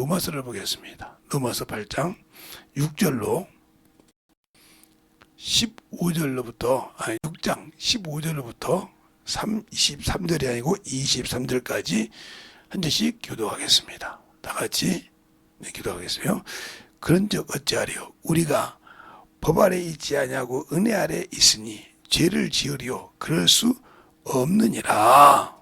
로마서를 보겠습니다. 로마서 8장 6장 15절로부터 23절이 아니고 23절까지 한 절씩 교도하겠습니다. 다 같이 기도하겠어요. 그런즉 어찌하리요? 우리가 법 아래 있지 아니하고 은혜 아래 있으니 죄를 지으리요? 그럴 수 없느니라.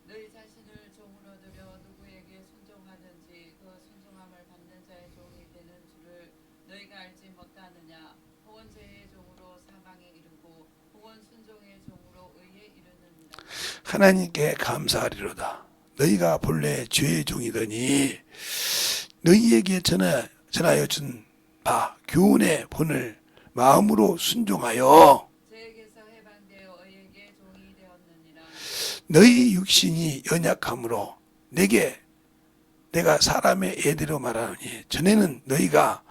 너희 자신을 종으로 들여 누구에게 순종하든지 그 순종함을 받는 자의 종이 되는 줄을 너희가 알지 못하느냐? 혹은 죄의 종으로 사망에 이르고 혹은 순종의 종으로 의에 이르느니라. 하나님께 감사하리로다. 너희가 본래 죄의 종이더니 너희에게 전하여 준 바 교훈의 본을 마음으로 순종하여 죄에게서 해방되어 의에게 종이 되었느니라. 너희 육신이 연약함으로 내가 사람의 애대로 말하노니 전에는 너희가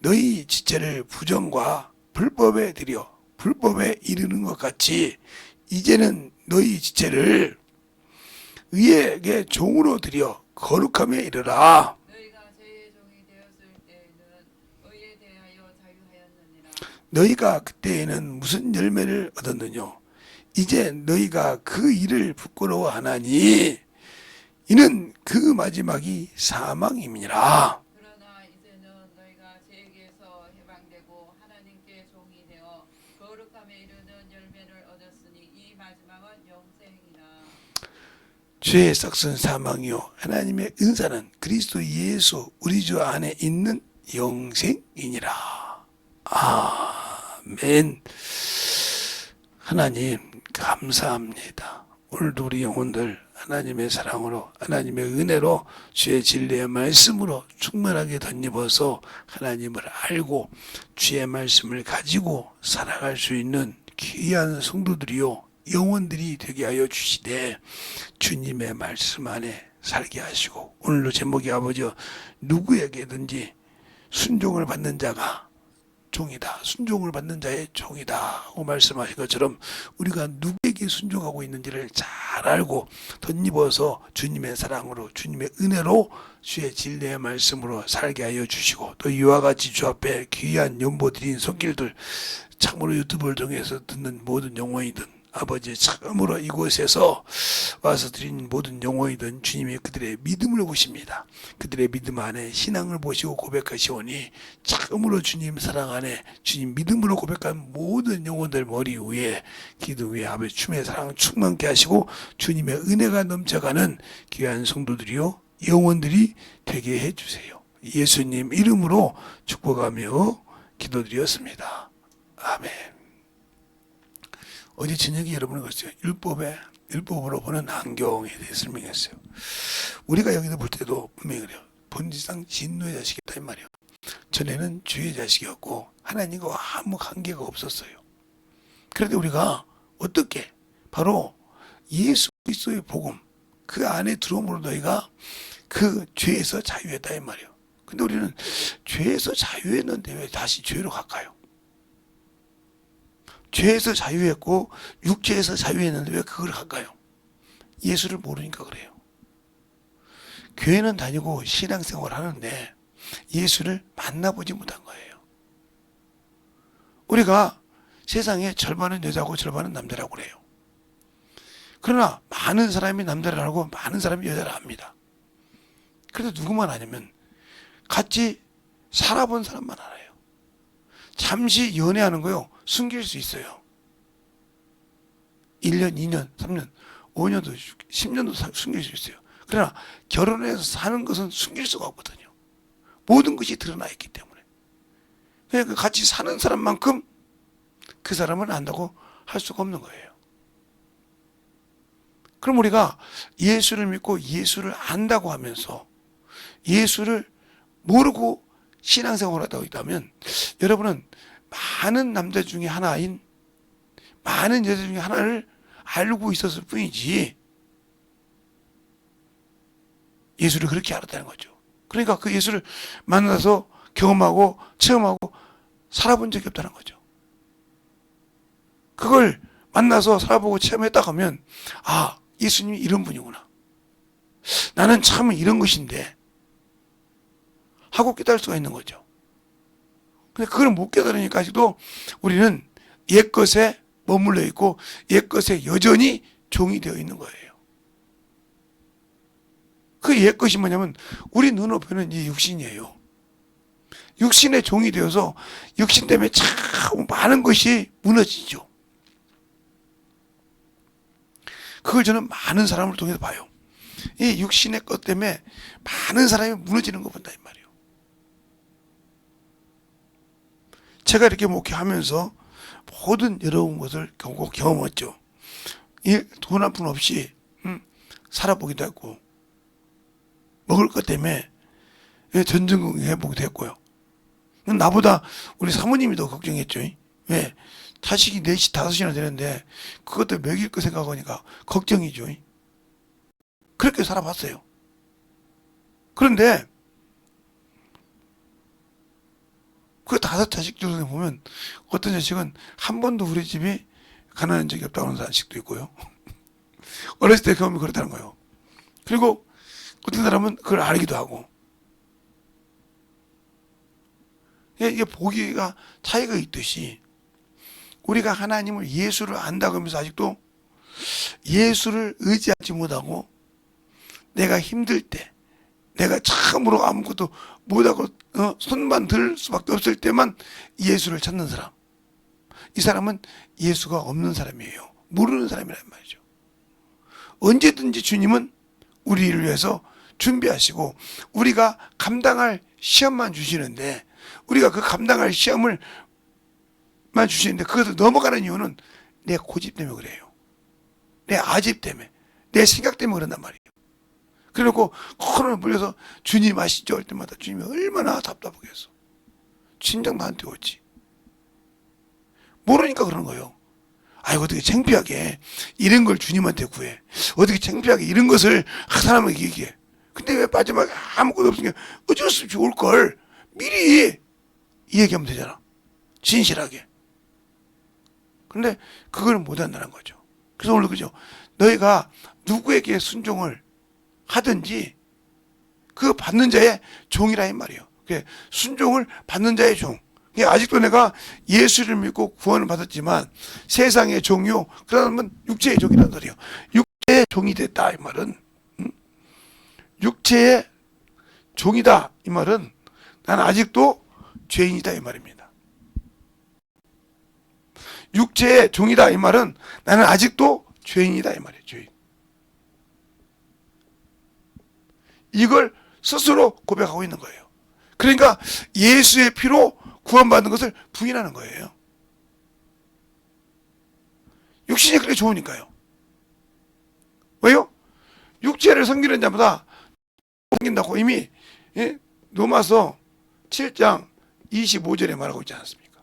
너희 지체를 부정과 불법에 들여 불법에 이르는 것 같이 이제는 너희 지체를 의에게 종으로 들여 거룩함에 이르라. 너희가 죄의 종이 되었을 때에는 의에 대하여 자유하였느니라. 너희가 그때에는 무슨 열매를 얻었느뇨? 이제 너희가 그 일을 부끄러워하나니 이는 그 마지막이 사망임이니라. 그러나 이제는 너희가 죄에게서 해방되고 하나님께 종이 되어 거룩함에 이르는 열매를 얻었으니 이 마지막은 영생이라. 죄의 삭은 사망이요 하나님의 은사는 그리스도 예수 우리 주 안에 있는 영생이니라. 아멘. 하나님 감사합니다. 오늘도 우리 영혼들 하나님의 사랑으로 하나님의 은혜로 주의 진리의 말씀으로 충만하게 덧입어서 하나님을 알고 주의 말씀을 가지고 살아갈 수 있는 귀한 성도들이요 영혼들이 되게 하여 주시되 주님의 말씀 안에 살게 하시고 오늘도 제목이 아버지 누구에게든지 순종을 받는 자가 종이다. 순종을 받는 자의 종이다 하고 말씀하신 것처럼 우리가 누구에게 순종하고 있는지를 잘 알고 덧입어서 주님의 사랑으로 주님의 은혜로 주의 진리의 말씀으로 살게 하여 주시고 또 이와 같이 주 앞에 귀한 연보드린 손길들 참으로 유튜브를 통해서 듣는 모든 영혼이든 아버지 참으로 이곳에서 와서 드린 모든 영혼이든 주님이 그들의 믿음을 보십니다. 그들의 믿음 안에 신앙을 보시고 고백하시오니 참으로 주님 사랑 안에 주님 믿음으로 고백한 모든 영혼들 머리 위에 기도 위에 아버지 주님의 사랑 충만케 하시고 주님의 은혜가 넘쳐가는 귀한 성도들이요 영혼들이 되게 해주세요. 예수님 이름으로 축복하며 기도드렸습니다. 아멘. 어제 저녁에 여러분은 그랬어요. 율법으로 보는 안경에 대해 설명했어요. 우리가 여기서 볼 때도 분명히 그래요. 본질상 진노의 자식이었다 이 말이에요. 전에는 주의 자식이었고 하나님과 아무 관계가 없었어요. 그런데 우리가 어떻게 바로 예수 그리스도의 복음 그 안에 들어옴으로 너희가 그 죄에서 자유했다 이 말이에요. 근데 우리는 죄에서 자유했는데 왜 다시 죄로 갈까요? 죄에서 자유했고 육체에서 자유했는데 왜 그걸 갈까요? 예수를 모르니까 그래요. 교회는 다니고 신앙생활 하는데 예수를 만나보지 못한 거예요. 우리가 세상에 절반은 여자고 절반은 남자라고 그래요. 그러나 많은 사람이 남자를 알고 많은 사람이 여자를 압니다. 그래도 누구만 아니면 같이 살아본 사람만 알아요. 잠시 연애하는 거요. 숨길 수 있어요. 1년, 2년, 3년, 5년도, 10년도 숨길 수 있어요. 그러나 결혼해서 사는 것은 숨길 수가 없거든요. 모든 것이 드러나 있기 때문에. 그러니까 같이 사는 사람만큼 그 사람을 안다고 할 수가 없는 거예요. 그럼 우리가 예수를 믿고 예수를 안다고 하면서 예수를 모르고 신앙생활을 하다 있다면 여러분은 많은 남자 중에 하나인 많은 여자 중에 하나를 알고 있었을 뿐이지 예수를 그렇게 알았다는 거죠. 그러니까 그 예수를 만나서 경험하고 체험하고 살아본 적이 없다는 거죠. 그걸 만나서 살아보고 체험했다고 하면 아 예수님이 이런 분이구나. 나는 참 이런 것인데 하고 깨달을 수가 있는 거죠. 근데 그걸 못 깨달으니까 아직도 우리는 옛것에 머물러 있고 옛것에 여전히 종이 되어 있는 거예요. 그 옛것이 뭐냐면 우리 눈앞에는 이 육신이에요. 육신의 종이 되어서 육신 때문에 참 많은 것이 무너지죠. 그걸 저는 많은 사람을 통해서 봐요. 이 육신의 것 때문에 많은 사람이 무너지는 거 본다 이 말이에요. 제가 이렇게 목회하면서 모든 여러분 것을 경험했죠. 돈 한 푼 없이 살아보기도 했고 먹을 것 때문에 전전긍긍 해보기도 했고요. 나보다 우리 사모님이 더 걱정했죠. 왜? 자식이 4시, 5시나 되는데 그것도 먹일 거 생각하니까 걱정이죠. 그렇게 살아봤어요. 그런데 그 5 자식 중에 보면 어떤 자식은 한 번도 우리 집이 가난한 적이 없다고 하는 자식도 있고요. 어렸을 때 경험이 그렇다는 거예요. 그리고 어떤 사람은 그걸 알기도 하고. 이게 보기가 차이가 있듯이 우리가 하나님을 예수를 안다고 하면서 아직도 예수를 의지하지 못하고 내가 힘들 때 내가 참으로 아무것도 못하고 손만 들 수밖에 없을 때만 예수를 찾는 사람, 이 사람은 예수가 없는 사람이에요. 모르는 사람이란 말이죠. 언제든지 주님은 우리를 위해서 준비하시고 우리가 감당할 시험만 주시는데 우리가 그 감당할 시험을 만 주시는데 그것을 넘어가는 이유는 내 고집 때문에 그래요. 내 아집 때문에, 내 생각 때문에 그런단 말이에요. 그래놓고 코로나 물려서 주님 아시죠? 할 때마다 주님이 얼마나 답답하겠어. 진작 나한테 오지. 모르니까 그러는 거예요. 아이고 어떻게 창피하게 이런 걸 주님한테 구해. 어떻게 창피하게 이런 것을 사람에게 얘기해. 근데 왜 마지막에 아무것도 없으니까 어쩔 수 없이 올걸 미리 이 얘기하면 되잖아. 진실하게. 근데 그걸 못한다는 거죠. 그래서 오늘 그죠. 너희가 누구에게 순종을 하든지 그 받는 자의 종이라 이 말이에요. 순종을 받는 자의 종. 아직도 내가 예수를 믿고 구원을 받았지만 세상의 종이요. 그러면 육체의 종이라는 소리예요. 육체의 종이 됐다 이 말은 육체의 종이다 이 말은 나는 아직도 죄인이다 이 말입니다. 육체의 종이다 이 말은 나는 아직도 죄인이다 이 말이에요. 죄인. 이걸 스스로 고백하고 있는 거예요. 그러니까 예수의 피로 구원받는 것을 부인하는 거예요. 육신이 그렇게 좋으니까요. 왜요? 육체를 섬기는 자보다 섬긴다고 이미 로마서 7장 25절에 말하고 있지 않았습니까?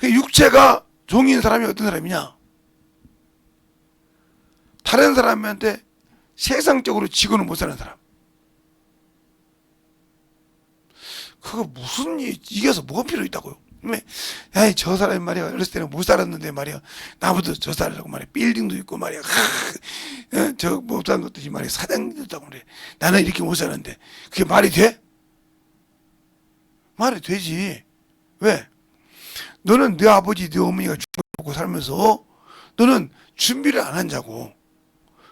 육체가 종인 사람이 어떤 사람이냐? 다른 사람한테 세상적으로 지고는 못 사는 사람. 그거 무슨 이겨서 뭐가 필요 있다고요? 야, 저 사람이 말이야 어렸을 때는 못 살았는데 말이야 나보다 저 살라고 말이야 빌딩도 있고 말이야 저 못 사는 것도 말이야 사장님도 있다고 그래. 나는 이렇게 못 사는데 그게 말이 돼? 말이 되지. 왜? 너는 네 아버지 네 어머니가 죽고 살면서 너는 준비를 안 한 자고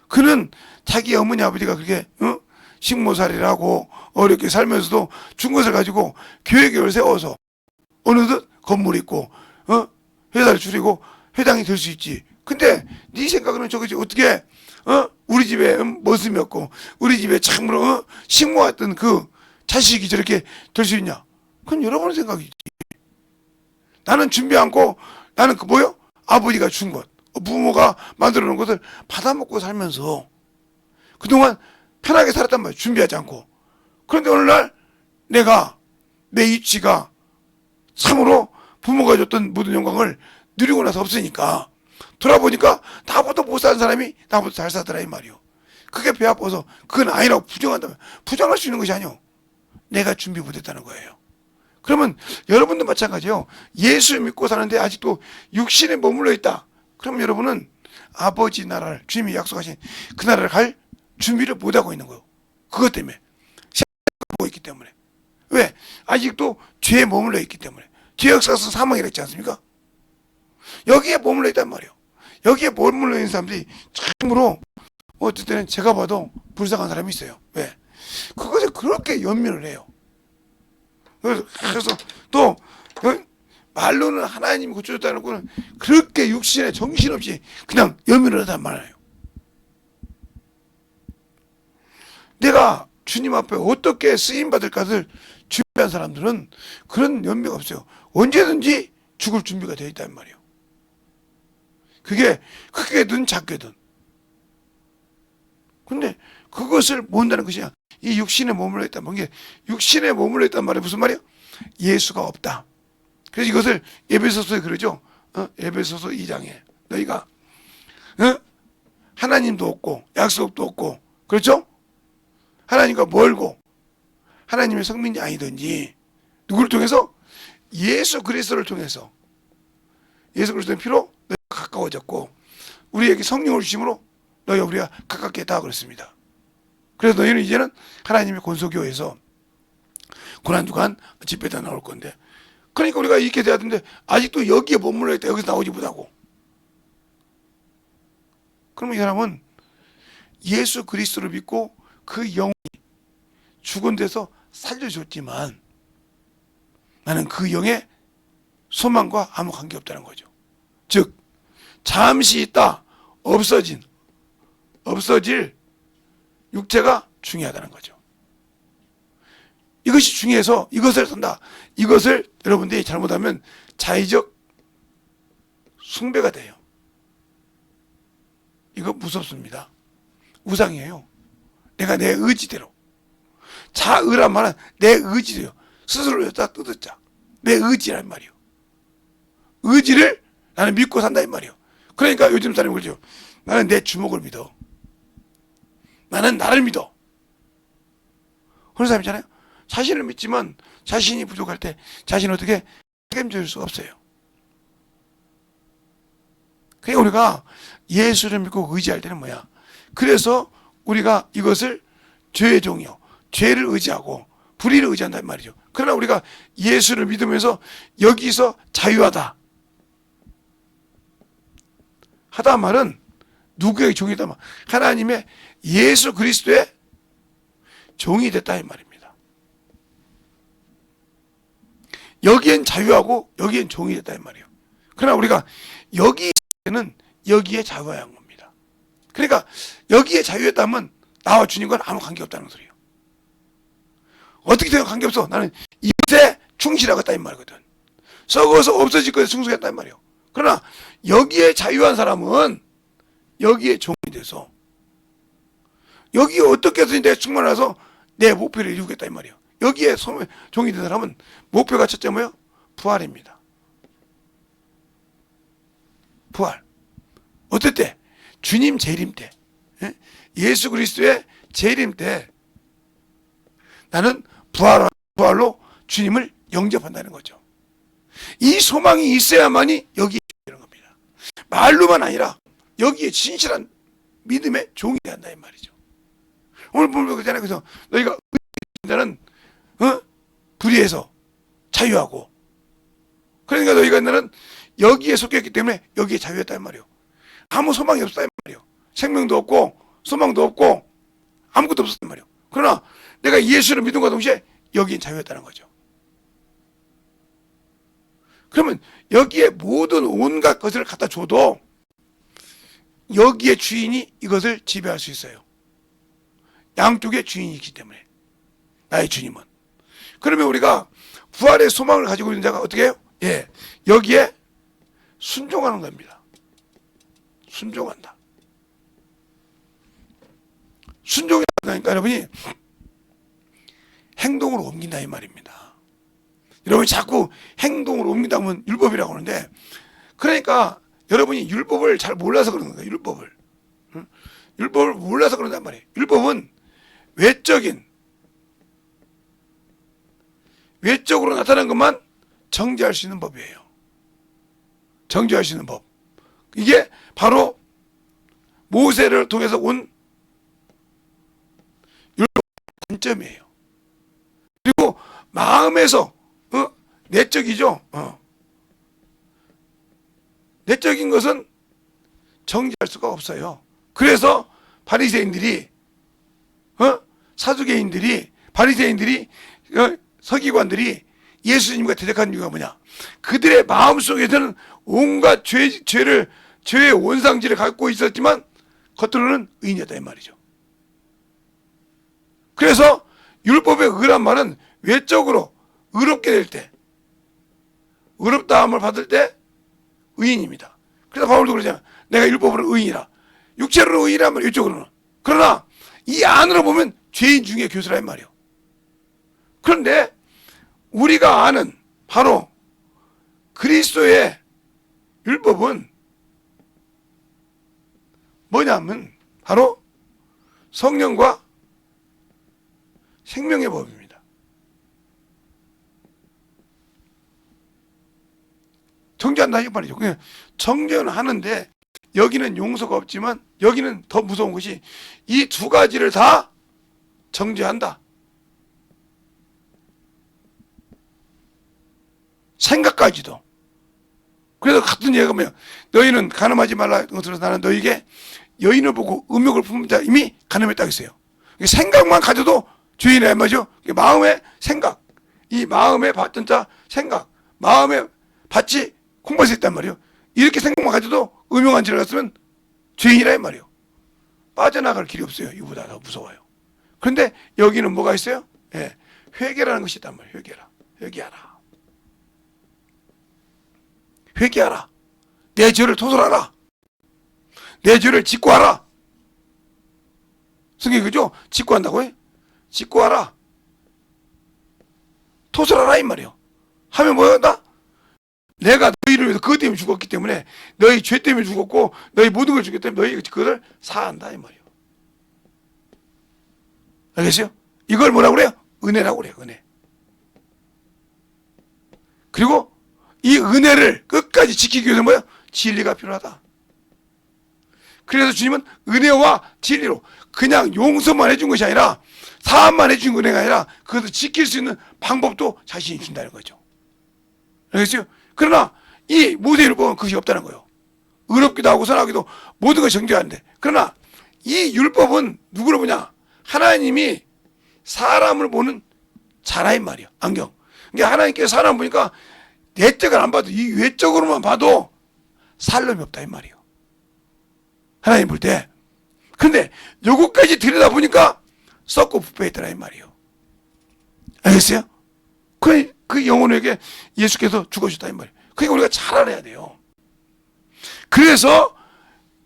그는 자기 어머니 아버지가 그렇게 식모살이라고 어렵게 살면서도 준 것을 가지고 계획을 세워서 어느덧 건물 있고 회사를 줄이고 회장이 될 수 있지. 근데 네 생각은 저거지. 어떻게 우리 집에 머슴이 없고 우리 집에 참으로 식모했던 그 자식이 저렇게 될 수 있냐. 그건 여러분의 생각이지. 나는 준비 않고 나는 그 뭐요? 아버지가 준 것 부모가 만들어 놓은 것을 받아먹고 살면서 그동안 편하게 살았단 말이야. 준비하지 않고. 그런데 오늘날 내가 내 입지가 참으로 부모가 줬던 모든 영광을 누리고 나서 없으니까 돌아보니까 나보다 못 사는 사람이 나보다 잘 사더라 이 말이요. 그게 배 아파서 그건 아니라고 부정한다면 부정할 수 있는 것이 아니요. 내가 준비 못했다는 거예요. 그러면 여러분도 마찬가지예요. 예수 믿고 사는데 아직도 육신에 머물러 있다. 그럼 여러분은 아버지 나라를 주님이 약속하신 그 나라를 갈 준비를 못하고 있는 거예요. 그것 때문에. 때문에. 왜? 아직도 죄에 머물러 있기 때문에. 죄 역사에서 사망이라 했지 않습니까? 여기에 머물러 있단 말이에요. 여기에 머물러 있는 사람들이 참으로 어쨌든 제가 봐도 불쌍한 사람이 있어요. 왜? 그것을 그렇게 연민을 해요. 그래서 또 말로는 하나님이 고쳐줬다는 거는 그렇게 육신에 정신없이 그냥 연민을 하단 말이에요. 내가 주님 앞에 어떻게 쓰임받을까를 준비한 사람들은 그런 연민이 없어요. 언제든지 죽을 준비가 되어 있단 말이에요. 그게 크게든 작게든. 근데 그것을 모른다는 것이야. 이 육신에 머물러 있단 말이야. 육신에 머물러 있단 말이야. 무슨 말이야? 예수가 없다. 그래서 이것을 에베소서에 그러죠. 에베소서 2장에 너희가 하나님도 없고 약속도 없고 그렇죠? 하나님과 멀고 하나님의 성민이 아니든지 누구를 통해서? 예수 그리스도를 통해서 예수 그리스도의 피로 너희가 가까워졌고 우리에게 성령을 주심으로 너희와 우리가 가깝게 했다 그랬습니다. 그래서 너희는 이제는 하나님의 권소교회에서 고난주간 집회다 나올 건데 그러니까 우리가 이렇게 돼야 되는데 아직도 여기에 머물러 있다. 여기서 나오지 못하고 그러면 이 사람은 예수 그리스도를 믿고 그 영혼이 죽은 데서 살려줬지만 나는 그 영의 소망과 아무 관계없다는 거죠. 즉 잠시 있다 없어질 육체가 중요하다는 거죠. 이것이 중요해서 이것을 산다. 이것을 여러분들이 잘못하면 자의적 숭배가 돼요. 이거 무섭습니다. 우상이에요. 내가 내 의지대로. 자의란 말은 내 의지대로. 스스로 여기다 뜯었자. 내 의지란 말이요. 의지를 나는 믿고 산다 이 말이요. 그러니까 요즘 사람이 그러죠. 나는 내 주먹을 믿어. 나는 나를 믿어. 그런 사람 있잖아요. 자신을 믿지만 자신이 부족할 때 자신을 어떻게 책임질 수가 없어요. 그러니까 우리가 예수를 믿고 의지할 때는 뭐야? 그래서 우리가 이것을 죄의 종이요. 죄를 의지하고 불의를 의지한단 말이죠. 그러나 우리가 예수를 믿으면서 여기서 자유하다. 하다 말은 누구의 종이다 말? 하나님의 예수 그리스도의 종이 됐다 이 말입니다. 여기엔 자유하고 여기엔 종이 됐다 이 말이에요. 그러나 우리가 여기에는 여기에 자유해야 한 겁니다. 그러니까 여기에 자유했다면 나와 주님과는 아무 관계없다는 소리예요. 어떻게 되면 관계없어? 나는 이것에 충실하겠다 이 말이거든. 썩어서 없어질 것에 충성했다 이 말이에요. 그러나 여기에 자유한 사람은 여기에 종이 돼서 여기에 어떻게 해서든 내가 충만해서 내 목표를 이루겠다 이 말이에요. 여기에 종이 된 사람은 목표가 첫째 뭐예요? 부활입니다. 부활. 어떨 때? 주님 재림 때. 예수 그리스도의 재림 때 나는 부활로 주님을 영접한다는 거죠. 이 소망이 있어야만이 여기에 되는 겁니다. 말로만 아니라 여기에 진실한 믿음의 종이 된다 이 말이죠. 오늘 보면 그렇잖아요. 그래서 너희가 자는 불의에서 자유하고 그러니까 너희가 나는 여기에 속했기 때문에 여기에 자유했다 이 말이에요. 아무 소망이 없었다 이 말이에요. 생명도 없고 소망도 없고 아무것도 없었단 말이에요. 그러나 내가 예수를 믿음과 동시에 여기엔 자유했다는 거죠. 그러면 여기에 모든 온갖 것을 갖다 줘도 여기에 주인이 이것을 지배할 수 있어요. 양쪽에 주인이 있기 때문에 나의 주님은. 그러면 우리가 부활의 소망을 가지고 있는 자가 어떻게 해요? 예, 여기에 순종하는 겁니다. 순종한다. 순종이 나니까 여러분이 행동으로 옮긴다 이 말입니다. 여러분이 자꾸 행동으로 옮긴다 하면 율법이라고 하는데 그러니까 여러분이 율법을 잘 몰라서 그러는 거예요. 율법을 몰라서 그런단 말이에요. 율법은 외적으로 나타난 것만 정죄할 수 있는 법이에요. 정죄할 수 있는 법. 이게 바로 모세를 통해서 온 율법 단점이에요. 마음에서 내적이죠. 내적인 것은 정지할 수가 없어요. 그래서 바리새인들이 사두개인들이 바리새인들이 서기관들이 예수님과 대적한 이유가 뭐냐? 그들의 마음속에서는 온갖 죄의 원상지를 갖고 있었지만 겉으로는 의인이었다 이 말이죠. 그래서 율법의 의란 말은 외적으로 의롭게 될 때, 의롭다함을 받을 때 의인입니다. 그래서 바울도 그러잖아요. 내가 율법으로 의인이라. 육체로는 의인이란 말이에요. 이쪽으로는. 그러나 이 안으로 보면 죄인 중에 교수란 말이에요. 그런데 우리가 아는 바로 그리스도의 율법은 뭐냐면 바로 성령과 생명의 법입니다. 정죄한다 이 말이죠. 정죄하는데 여기는 용서가 없지만 여기는 더 무서운 것이 이 두 가지를 다 정죄한다. 생각까지도. 그래서 같은 얘기가 뭐야? 너희는 간음하지 말라 들어서 나는 너희에게 여인을 보고 음욕을 품은 자 이미 간음했다고 했어요. 생각만 가져도 죄인이란 말이죠. 마음의 생각, 이 마음에 받던 자 생각, 마음에 받지 콩밭이 있단 말이에요. 이렇게 생각만 가져도 음흉한 죄를 갔으면 죄인이란 말이에요. 빠져나갈 길이 없어요. 이보다 더 무서워요. 그런데 여기는 뭐가 있어요? 예, 회개라는 것이 있단 말이에요. 회개하라. 회개하라. 내 죄를 토설하라. 내 죄를 직구하라. 성경이 그죠? 직구한다고요? 직구하라. 토설하라 이 말이에요. 하면 뭐한다? 내가 너희를 위해서 그것 때문에 죽었기 때문에 너희 죄 때문에 죽었고 너희 모든 걸 죽였기 때문에 너희 그것을 사한다 이 말이에요. 알겠어요? 이걸 뭐라고 그래요? 은혜라고 그래요. 은혜. 그리고 이 은혜를 끝까지 지키기 위해서 뭐야? 진리가 필요하다. 그래서 주님은 은혜와 진리로 그냥 용서만 해준 것이 아니라 사함만 해준 은혜가 아니라 그것을 지킬 수 있는 방법도 자신이 준다는 거죠. 알겠어요? 그러나 이 모세율법은 그것이 없다는 거예요. 의롭기도 하고 선하기도 모든 것이 정죄하는데 그러나 이 율법은 누구를 보냐? 하나님이 사람을 보는 자라인 말이에요. 안경. 그러니까 하나님께서 사람 보니까 내적을 안 봐도 이 외적으로만 봐도 살림이 없다 이 말이에요. 하나님 볼 때. 근데 요것까지 들여다보니까 썩고 부패했더라 이 말이에요. 알겠어요? 그 영혼에게 예수께서 죽어주셨다 이 말이에요. 그러니까 우리가 잘 알아야 돼요. 그래서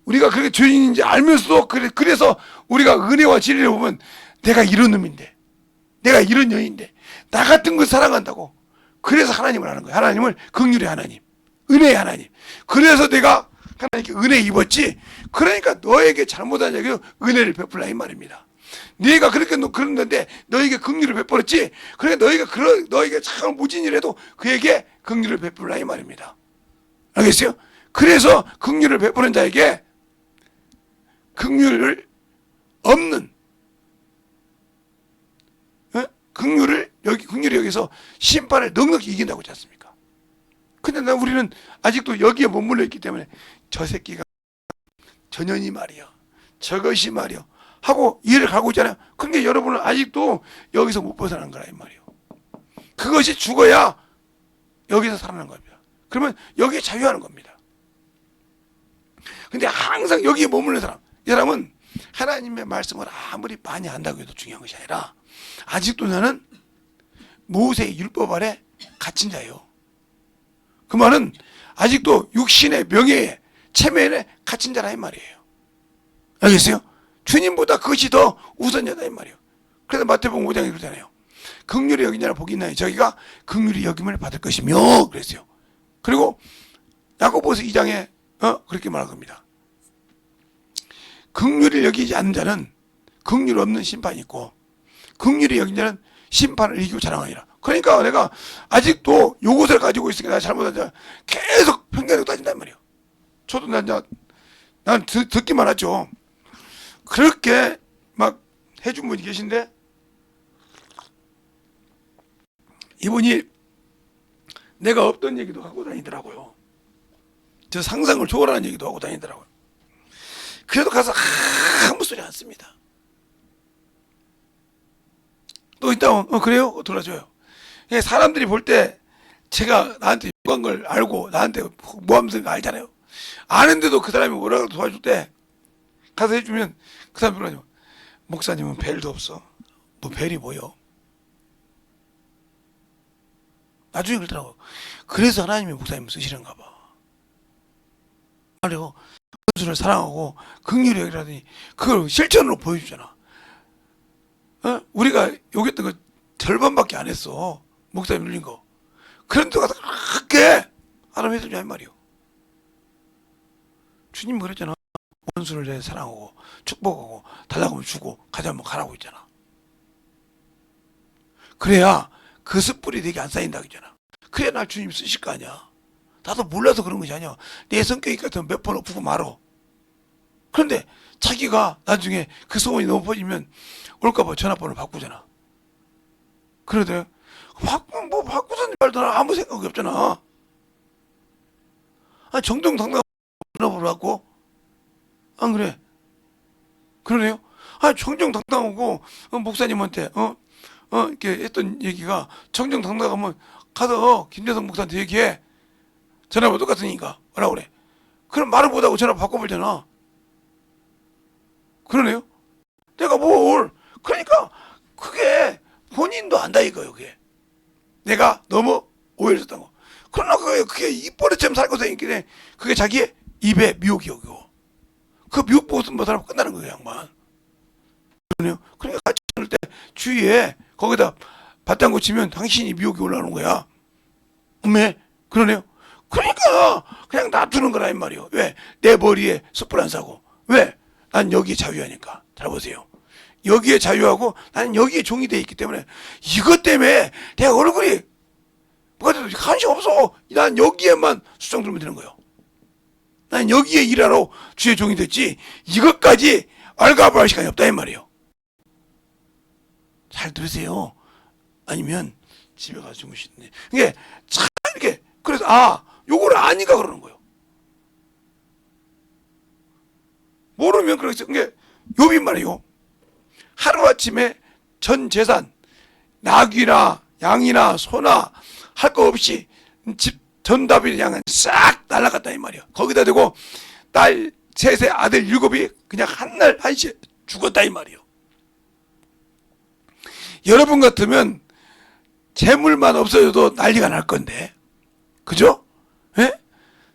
우리가 그렇게 죄인인지 알면서도 그래서 우리가 은혜와 진리를 보면 내가 이런 놈인데 내가 이런 여인인데 나 같은 걸 사랑한다고. 그래서 하나님을 하는 거예요. 하나님을 긍휼의 하나님, 은혜의 하나님. 그래서 내가 하나님께 은혜 입었지. 그러니까 너에게 잘못한 얘기로 은혜를 베풀라 이 말입니다. 네가 그렇게 그랬는데 너에게 긍휼을 베풀었지. 그러니까 너에게 참 무진 일해도 그에게 긍휼을 베풀라 이 말입니다. 알겠어요? 그래서 긍휼을 베푸는 자에게 긍휼을 없는 긍휼이 여기서 심판을 넉넉히 이긴다고 하지 않습니까? 근데 우리는 아직도 여기에 머물러 있기 때문에 저 새끼가 전현이 말이야, 저것이 말이야 하고 이해를 가고 있잖아요. 그런데 여러분은 아직도 여기서 못 벗어나는 거라 이 말이에요. 그것이 죽어야 여기서 살아나는 겁니다. 그러면 여기에 자유하는 겁니다. 근데 항상 여기에 머무는 사람, 이 사람은 하나님의 말씀을 아무리 많이 안다고 해도 중요한 것이 아니라 아직도 나는 모세의 율법 아래 갇힌 자예요. 그 말은 아직도 육신의 명예에 체면에 갇힌 자라 이 말이에요. 알겠어요? 주님보다 그것이 더 우선이다 이 말이에요. 그래서 마태복음 5장에 그러잖아요. 긍휼히 여기냐를 복이 있나니 저희가 긍휼히 여김을 받을 것이며 그랬어요. 그리고 야고보서 2장에 그렇게 말한 겁니다. 긍휼히 여기지 않는 자는 긍휼 없는 심판이 있고 긍휼히 여긴 자는 심판을 이기고 자랑하니라. 그러니까 내가 아직도 요것을 가지고 있으니까 내가 잘못한 자 계속 편견을 따진단 말이에요. 저도 난 듣기만 하죠. 그렇게 막 해준 분이 계신데 이분이 내가 없던 얘기도 하고 다니더라고요. 저 상상을 초월하는 얘기도 하고 다니더라고요. 그래도 가서 아무 소리 안 씁니다. 또 있다, 그래요? 돌아줘요. 사람들이 볼 때 제가 나한테 욕한 걸 알고 나한테 모함스러운 거 알잖아요. 아는데도 그 사람이 뭐라고 도와줄 때 가서 해주면 그 사람이 그러죠. 목사님은 벨도 없어. 뭐 벨이 뭐요? 나중에 그러더라고. 그래서 하나님이 목사님 쓰시는가 봐. 말이요. 원수를 사랑하고 긍휼히 여기라더니 그걸 실천으로 보여주잖아. 우리가 욕했던 거 절반밖에 안 했어. 목사님 눌린 거. 그런데 가서 그렇게 하나님 해주냐 이 말이요. 주님 그랬잖아. 원수를 내 사랑하고 축복하고 달라고 하면 주고 가자면 가라고 했잖아. 그래야 그 숯불이 내게 안 쌓인다 그랬잖아. 그래야 날 주님 쓰실 거 아니야. 나도 몰라서 그런 것이 아니야. 내 성격이 같으면 몇 번 엎고 말어. 그런데 자기가 나중에 그 소문이 너무 퍼지면 올까봐 전화번호를 바꾸잖아. 그러더래. 뭐 바꾸자는 말도 아무 생각이 없잖아. 정정당당 전화번호 갖고 안 그래? 그러네요. 정정당당하고 목사님한테 이렇게 했던 얘기가 정정당당하면 가서 김재성 목사한테 얘기해. 전화번호 똑같으니까 뭐라고 그래. 그럼 말을 못하고 전화 바꿔버리잖아. 그러네요. 내가 그러니까 그게 본인도 안다 이거예요. 그게 내가 너무 오해를 했던 거. 그러나 그게 입버릇처럼 살고 다니길래 그게 자기의 입에 미혹이고 그 미혹 보고 못 살면 끝나는 거예요, 양반. 그러네요. 그러니까 같이 있을 때 주위에 거기다 밭장구 치면 당신이 미혹이 올라오는 거야. 그러네요. 그러니까 그냥 놔두는 거라 이 말이요. 왜? 내 머리에 숯불 안 사고. 왜? 난 여기에 자유하니까. 잘 보세요. 여기에 자유하고 나는 여기에 종이 돼 있기 때문에 이것 때문에 내 얼굴이 뭐가 관심 없어. 난 여기에만 수정 들면 되는 거예요. 난 여기에 일하러 주의 종이 됐지 이것까지 알가부할 시간이 없다 이 말이에요. 잘 들으세요. 아니면 집에 가서 주무시는데 이게 참 이렇게 그래서 요거를 아니까 그러는 거예요. 모르면 그렇게 이게 욥이 말이에요. 하루아침에 전 재산 낙이나 양이나 소나 할 거 없이 집 전답이 양은 싹 날아갔다 이 말이야. 거기다 대고 딸 셋의 아들 7이 그냥 한날 한시에 죽었다 이 말이요. 여러분 같으면 재물만 없어져도 난리가 날 건데, 그죠? 예?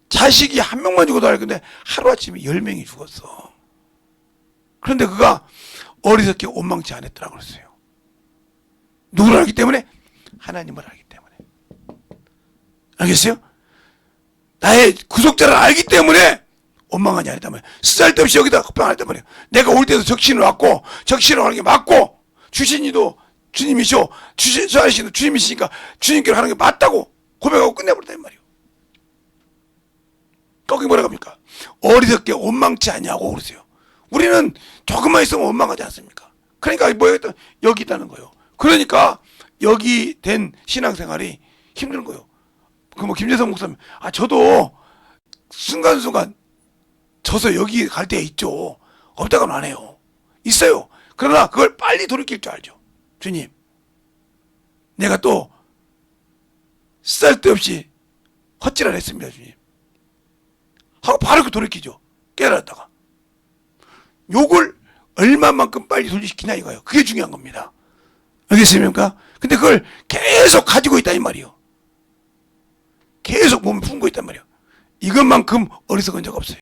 자식이 한 명만 죽어도 할 건데 하루아침에 10명이 죽었어. 그런데 그가 어리석게 원망치 않았더라고 그랬어요. 누구를 알기 때문에? 하나님을 알기 때문에. 알겠어요? 나의 구속자를 알기 때문에 원망하지 않았단 말이에요. 쓰잘데없이 여기다 걱정 안 했단 말이에요. 내가 올 때도 적신을 왔고 적신을 하는 게 맞고 주신이도 주님이시오. 저 아저씨도 주님이시니까 주님께로 하는 게 맞다고 고백하고 끝내버렸단 말이에요. 거기 뭐라고 합니까? 어리석게 원망치 아니하고 그러세요. 우리는 조금만 있으면 원망하지 않습니까? 그러니까 뭐였든 여기 있다는 거예요. 그러니까 여기 된 신앙생활이 힘든 거예요. 김재성 목사님, 저도 순간순간 져서 여기 갈 때 있죠. 없다고는 안 해요. 있어요. 그러나 그걸 빨리 돌이킬 줄 알죠. 주님, 내가 또 쓸데없이 헛질을 했습니다, 주님. 하고 바로 그 돌이키죠. 깨달았다가. 욕을 얼마만큼 빨리 돌리시키냐 이거예요. 그게 중요한 겁니다. 알겠습니까? 근데 그걸 계속 가지고 있다 이 말이에요. 계속 몸을 품고 있단 말이에요. 이것만큼 어리석은 적 없어요.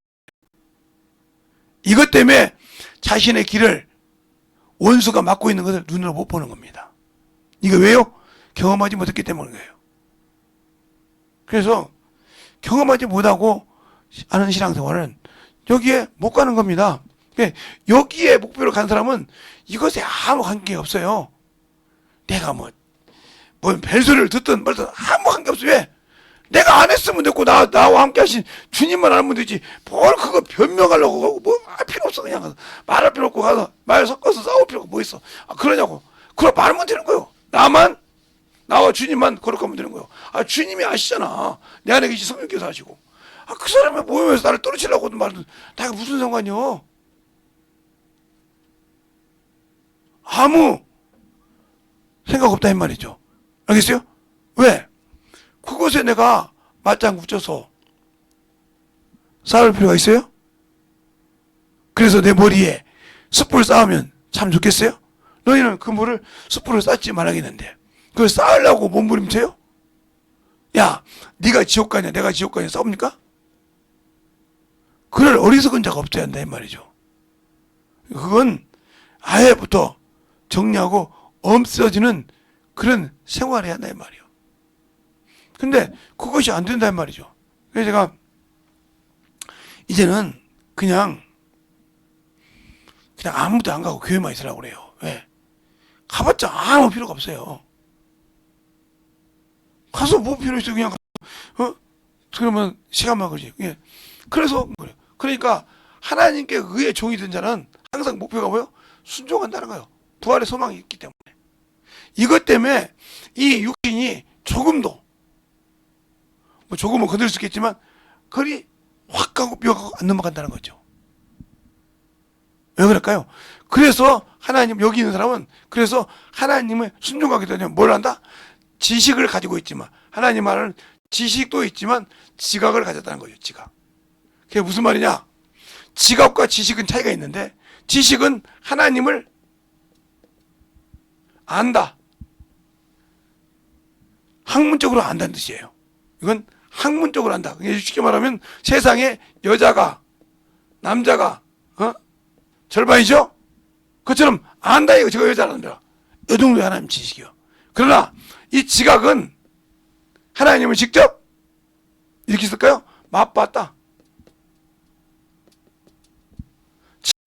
이것 때문에 자신의 길을 원수가 막고 있는 것을 눈으로 못 보는 겁니다. 이거 왜요? 경험하지 못했기 때문이에요. 그래서 경험하지 못하고 하는 신앙생활은 여기에 못 가는 겁니다. 여기에 목표로 간 사람은 이것에 아무 관계가 없어요. 내가 뭐 벨소리를 듣든 말든 아무 관계 없어요. 왜? 내가 안 했으면 됐고 나와 함께 하신 주님만 알면 되지 뭘 그거 변명하려고 뭐 할 필요 없어. 그냥 가서 말할 필요 없고 가서 말 섞어서 싸울 필요가 뭐 있어. 그러냐고. 그럼 말하면 되는 거예요. 나만 나와 주님만 거룩하면 되는 거예요. 아, 주님이 아시잖아. 내 안에 계신 성령께서 아시고. 아, 그 사람이 모임에서 나를 떨어뜨리려고 하든 말든 나가 무슨 상관이요? 아무 생각 없다 이 말이죠. 알겠어요? 왜? 그곳에 내가 맞장 붙여서 쌓을 필요가 있어요? 그래서 내 머리에 숯불 쌓으면 참 좋겠어요? 너희는 그 물을 숯불을 쌓지 말아야겠는데 그걸 쌓으려고 몸부림쳐요? 야, 네가 지옥 가냐 내가 지옥 가냐 싸웁니까? 그럴 어리석은 자가 없어야 한다 이 말이죠. 그건 아예부터 정리하고 없어지는 그런 생활을 해야 한다 이 말이에요. 근데 그것이 안 된다 이 말이죠. 그래서 제가 이제는 그냥 아무도 안 가고 교회만 있으라고 그래요. 왜? 가봤자 아무 필요가 없어요. 가서 뭐 필요 있어 그냥 그러면 시간만 걸지. 예. 그래서 그래요. 그러니까 하나님께 의의 종이 된 자는 항상 목표가 뭐요? 순종한다는 거예요. 부활의 소망이 있기 때문에. 이것 때문에 이 육신이 조금도 뭐 조금은 건들 수 있겠지만 거리 확 가고 뼈가 안 넘어간다는 거죠. 왜 그럴까요? 그래서 하나님 여기 있는 사람은 그래서 하나님을 순종하게 되면 뭘 한다? 지식을 가지고 있지만 하나님 말은 지식도 있지만 지각을 가졌다는 거죠. 지각. 그게 무슨 말이냐? 지각과 지식은 차이가 있는데 지식은 하나님을 안다. 학문적으로 안다는 뜻이에요. 이건 학문적으로 안다. 쉽게 말하면 세상에 여자가 남자가 절반이죠? 그처럼 안다 이거 제가 여자라는 거야. 이 정도의 하나님 지식이요. 그러나 이 지각은 하나님을 직접 이렇게 쓸까요? 맛봤다.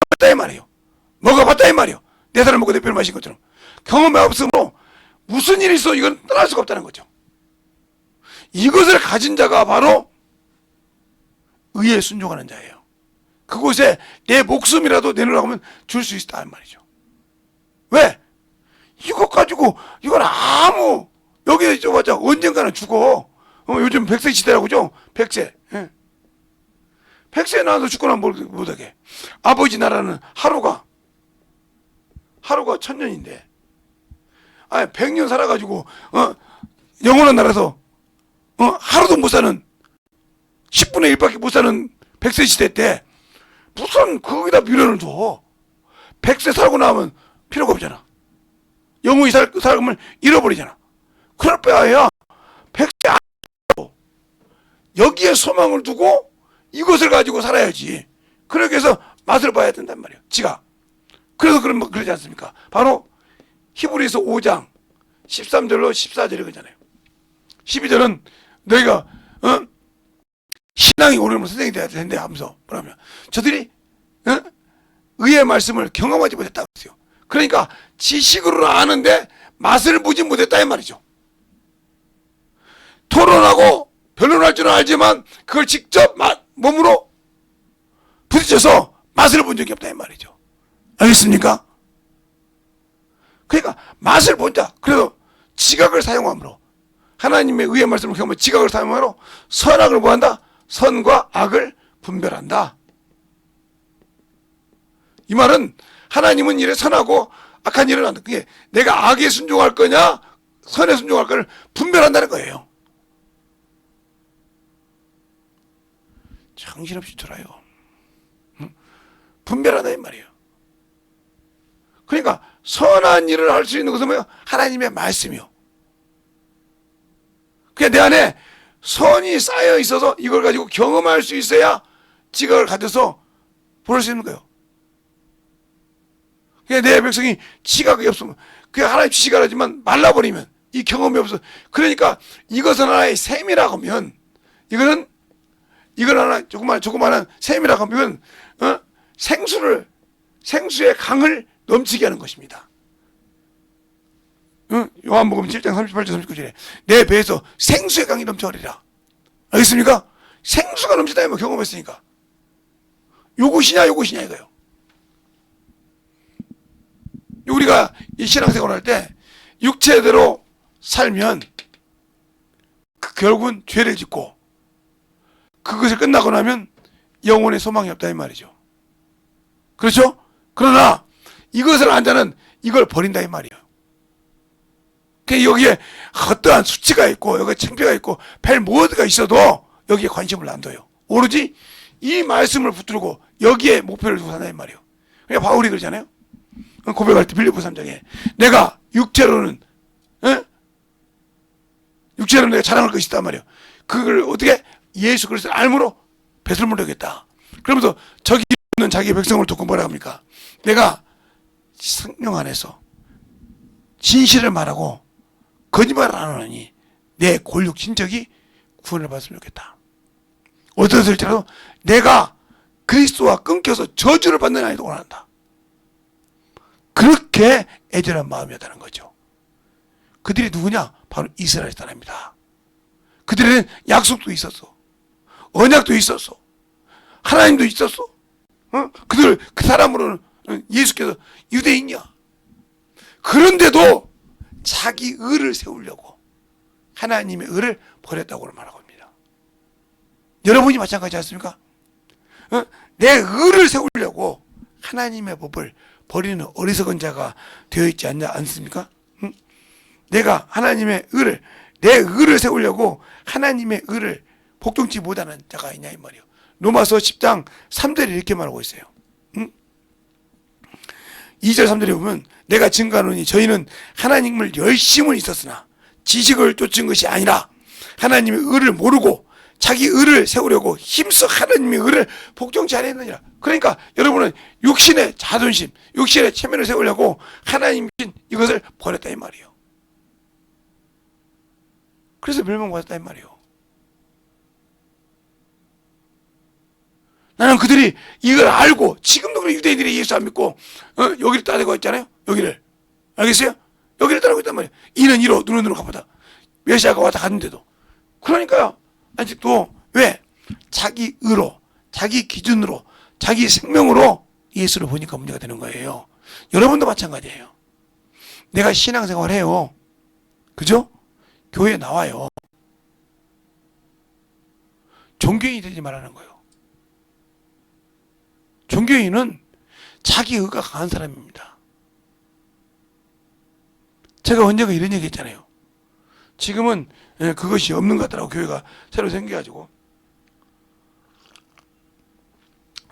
봤다 이 말이에요. 먹어봤다 이 말이에요. 내 사람 먹고 내 뼈를 마신 것처럼 경험이 없으므로 무슨 일이 있어 이건 떠날 수가 없다는 거죠. 이것을 가진 자가 바로 의에 순종하는 자예요. 그곳에 내 목숨이라도 내놓으라고 하면 줄 수 있다는 말이죠. 왜? 이것 가지고 이건 아무 여기에 있어봤자 언젠가는 죽어. 요즘 100세 시대라고 그죠? 100세. 예. 100세 나와서 죽거나 못하게. 아버지 나라는 하루가 1000년인데 아니 100년 살아가지고 영원한 나라에서 하루도 못 사는 10분의 1밖에 못 사는 100세 시대 때 무슨 거기다 미련을 줘. 100세 살고 나면 필요가 없잖아. 영원히 삶을 잃어버리잖아. 그럴 바에야 100세 안 살고 여기에 소망을 두고 이것을 가지고 살아야지. 그러기 위해서 맛을 봐야 된단 말이에요. 지가. 그래서 그러지 않습니까? 바로 히브리서 5장 13절로 14절이 그잖아요. 12절은 너희가 신앙이 오르면 선생이 돼야 되는데 하면서 뭐냐면 저들이 의의 말씀을 경험하지 못했다고 했어요. 그러니까 지식으로 아는데 맛을 보지 못했다 이 말이죠. 토론하고 변론할 줄은 알지만 그걸 직접 몸으로 부딪혀서 맛을 본 적이 없다 이 말이죠. 알겠습니까? 그러니까 맛을 본다. 그래서 지각을 사용함으로 하나님의 의의 말씀을 경험하면 지각을 사용함으로 선악을 뭐한다? 선과 악을 분별한다. 이 말은 하나님은 이래 선하고 악한 일을 한다. 그게 내가 악에 순종할 거냐 선에 순종할 거를 분별한다는 거예요. 정신없이 들어요. 분별하다 이 말이에요. 그러니까 선한 일을 할 수 있는 것은 뭐예요? 하나님의 말씀이요. 그게 내 안에 선이 쌓여 있어서 이걸 가지고 경험할 수 있어야 지각을 가져서 볼 수 있는 거예요. 그게 내 백성이 지각이 없으면 그게 하나님 지식을 하지만 말라버리면 이 경험이 없어. 그러니까 이것은 하나의 셈이라고 하면 이건 하나 조그마한 셈이라고 하면 생수의 강을 넘치게 하는 것입니다. 요한복음 7장 38절 39절에 내 배에서 생수의 강이 넘쳐버리라. 알겠습니까? 생수가 넘치다 뭐 경험했으니까. 요것이냐 이거요. 우리가 이 신앙생활 할 때 육체대로 살면 결국은 죄를 짓고 그것을 끝나고 나면 영혼의 소망이 없다 이 말이죠. 그렇죠? 그러나 이것을 안 자는 이걸 버린다 이 말이에요. 여기에 어떠한 수치가 있고 여기 창피가 있고 별 무엇가 있어도 여기에 관심을 안 둬요. 오로지 이 말씀을 붙들고 여기에 목표를 두고 산다 이 말이에요. 그러니까 바울이 그러잖아요. 고백할 때 빌립보 3장에 내가 육체로는 육체로는 내가 자랑할 것이 있단 말이에요. 그걸 어떻게 예수 그리스도를 알므로 뱃을 물려겠다. 그러면서 저기 있는 자기 백성을 돕고 뭐라 합니까? 내가 성령 안에서 진실을 말하고 거짓말을 안 하느니 내 골육 진적이 구원을 받았으면 좋겠다. 어떠할지라도 내가 그리스도와 끊겨서 저주를 받는 아이도 원한다. 그렇게 애절한 마음이었다는 거죠. 그들이 누구냐? 바로 이스라엘 사람입니다. 그들에는 약속도 있었어. 언약도 있었어. 하나님도 있었어. 그들 그 사람으로는 예수께서 유대인이야. 그런데도 자기 의를 세우려고 하나님의 의를 버렸다고 말하고 합니다. 여러분이 마찬가지 않습니까? 내 의를 세우려고 하나님의 법을 버리는 어리석은 자가 되어 있지 않습니까? 내가 하나님의 의를 내 의를 세우려고 하나님의 의를 복종치 못하는 자가 있냐 이 말이에요. 로마서 10장 3절에 이렇게 말하고 있어요. 2절 3절에 보면 내가 증거하노니 저희는 하나님을 열심은 있었으나 지식을 쫓은 것이 아니라 하나님의 의를 모르고 자기 의를 세우려고 힘써 하나님의 의를 복종치 아니했느니라. 그러니까 여러분은 육신의 자존심, 육신의 체면을 세우려고 하나님이 이것을 버렸다 이 말이에요. 그래서 멸망받았다 이 말이에요. 나는 그들이 이걸 알고 지금도 그런 유대인들이 예수 안 믿고 여기를 따르고 있잖아요. 여기를 알겠어요? 여기를 따르고 있단 말이에요. 이는 이로 눈은 눈으로 갚았다. 메시아가 왔다 갔는데도 그러니까요. 아직도 왜? 자기 의로 자기 기준으로 자기 생명으로 예수를 보니까 문제가 되는 거예요. 여러분도 마찬가지예요. 내가 신앙생활 해요. 그죠? 교회에 나와요. 종교인이 되지 말라는 거예요. 종교인은 자기 의가 강한 사람입니다. 제가 언젠가 이런 얘기 했잖아요. 지금은 그것이 없는 것 같더라고. 교회가 새로 생겨가지고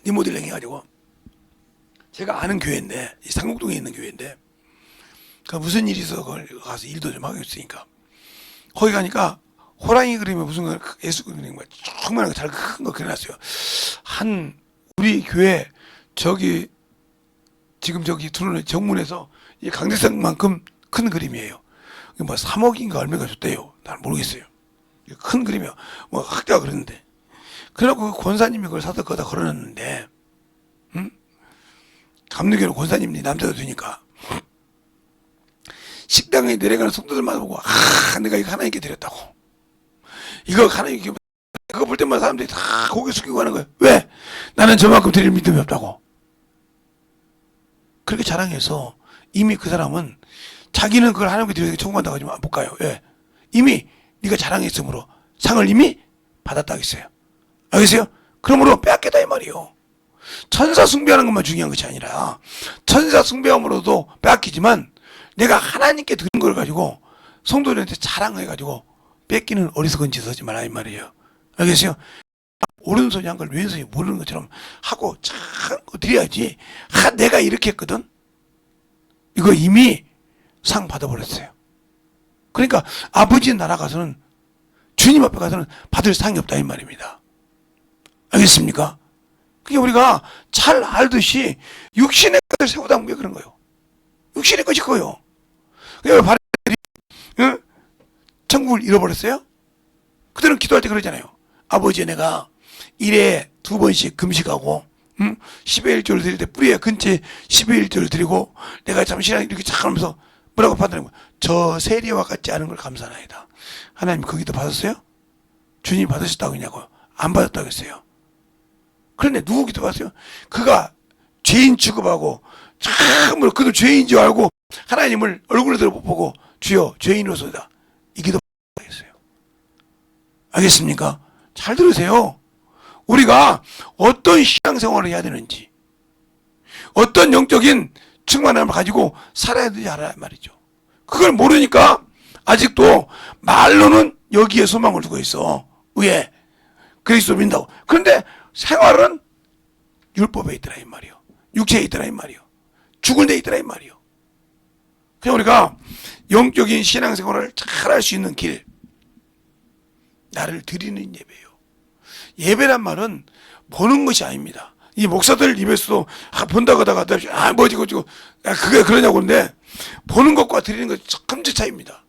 리모델링 해가지고 제가 아는 교회인데 상국동에 있는 교회인데 그 무슨 일이 있어서 거기 가서 일도 좀 하고 있으니까 거기 가니까 호랑이 그림에 무슨 예수 그림 정말 잘 큰 거 그려놨어요. 한 우리 교회 저기 지금 저기 들어오는 정문에서 이 강대상만큼 큰 그림이에요. 뭐 3억인가 얼마가 줬대요. 난 모르겠어요. 큰 그림이요. 뭐 학자가 그랬는데. 그래갖고 그 권사님이 그걸 사서 거기다 걸어놨는데, 감리교는 권사님이 남자도 되니까. 식당에 내려가는 성도들마다 보고, 내가 이거 하나님께 드렸다고. 이거 하나님께, 그거 볼 때마다 사람들이 다 고개 숙이고 하는 거예요. 왜? 나는 저만큼 드릴 믿음이 없다고. 그렇게 자랑해서 이미 그 사람은 자기는 그걸 하나님께 드려서 천국간다고 하지만 못 가요. 왜? 이미 네가 자랑했으므로 상을 이미 받았다 하겠어요. 알겠어요? 그러므로 빼앗겠다 이 말이에요. 천사 숭배하는 것만 중요한 것이 아니라 천사 숭배함으로도 빼앗기지만 내가 하나님께 드린 걸 가지고 성도들한테 자랑해가지고 뺏기는 어리석은 짓을 하지 말라 이 말이에요. 알겠어요? 오른손이 한 걸 왼손이 모르는 것처럼 하고 참고 드려야지. 내가 이렇게 했거든. 이거 이미 상 받아버렸어요. 그러니까 아버지 나라 가서는 주님 앞에 가서는 받을 상이 없다 이 말입니다. 알겠습니까? 그게 우리가 잘 알듯이 육신의 것을 세우다 보면 그런 거예요. 육신의 것이 커요. 그러니까 바리새인들이 천국을 잃어버렸어요? 그들은 기도할 때 그러잖아요. 아버지 내가 일에 2번씩 금식하고 10의 1조를 드릴 때 뿌리에 근처에 10의 1조를 드리고 내가 참 신앙 이렇게 잘 하면서 뭐라고 받는 거야? 저 세리와 같지 않은 걸 감사하나이다. 하나님 거기도 받았어요? 주님 받으셨다고 했냐고요? 안 받았다고 했어요. 그런데 누구 기도 받았어요? 그가 죄인 취급하고 참으로 그도 죄인 줄 알고 하나님을 얼굴을 들어보고 주여 죄인으로서다. 알겠습니까? 잘 들으세요. 우리가 어떤 신앙생활을 해야 되는지, 어떤 영적인 충만함을 가지고 살아야 되는지 알아야 말이죠. 그걸 모르니까 아직도 말로는 여기에 소망을 두고 있어. 왜? 그리스도 믿는다고. 그런데 생활은 율법에 있더라 이 말이요. 육체에 있더라 이 말이요. 죽은 데 있더라 이 말이요. 그냥 우리가 영적인 신앙생활을 잘 할 수 있는 길, 나를 드리는 예배예요. 예배란 말은 보는 것이 아닙니다. 이 목사들 입에서도 본다고 하다가 뭐지 그게 그러냐고 그러는데, 보는 것과 드리는 것 천지 차이입니다.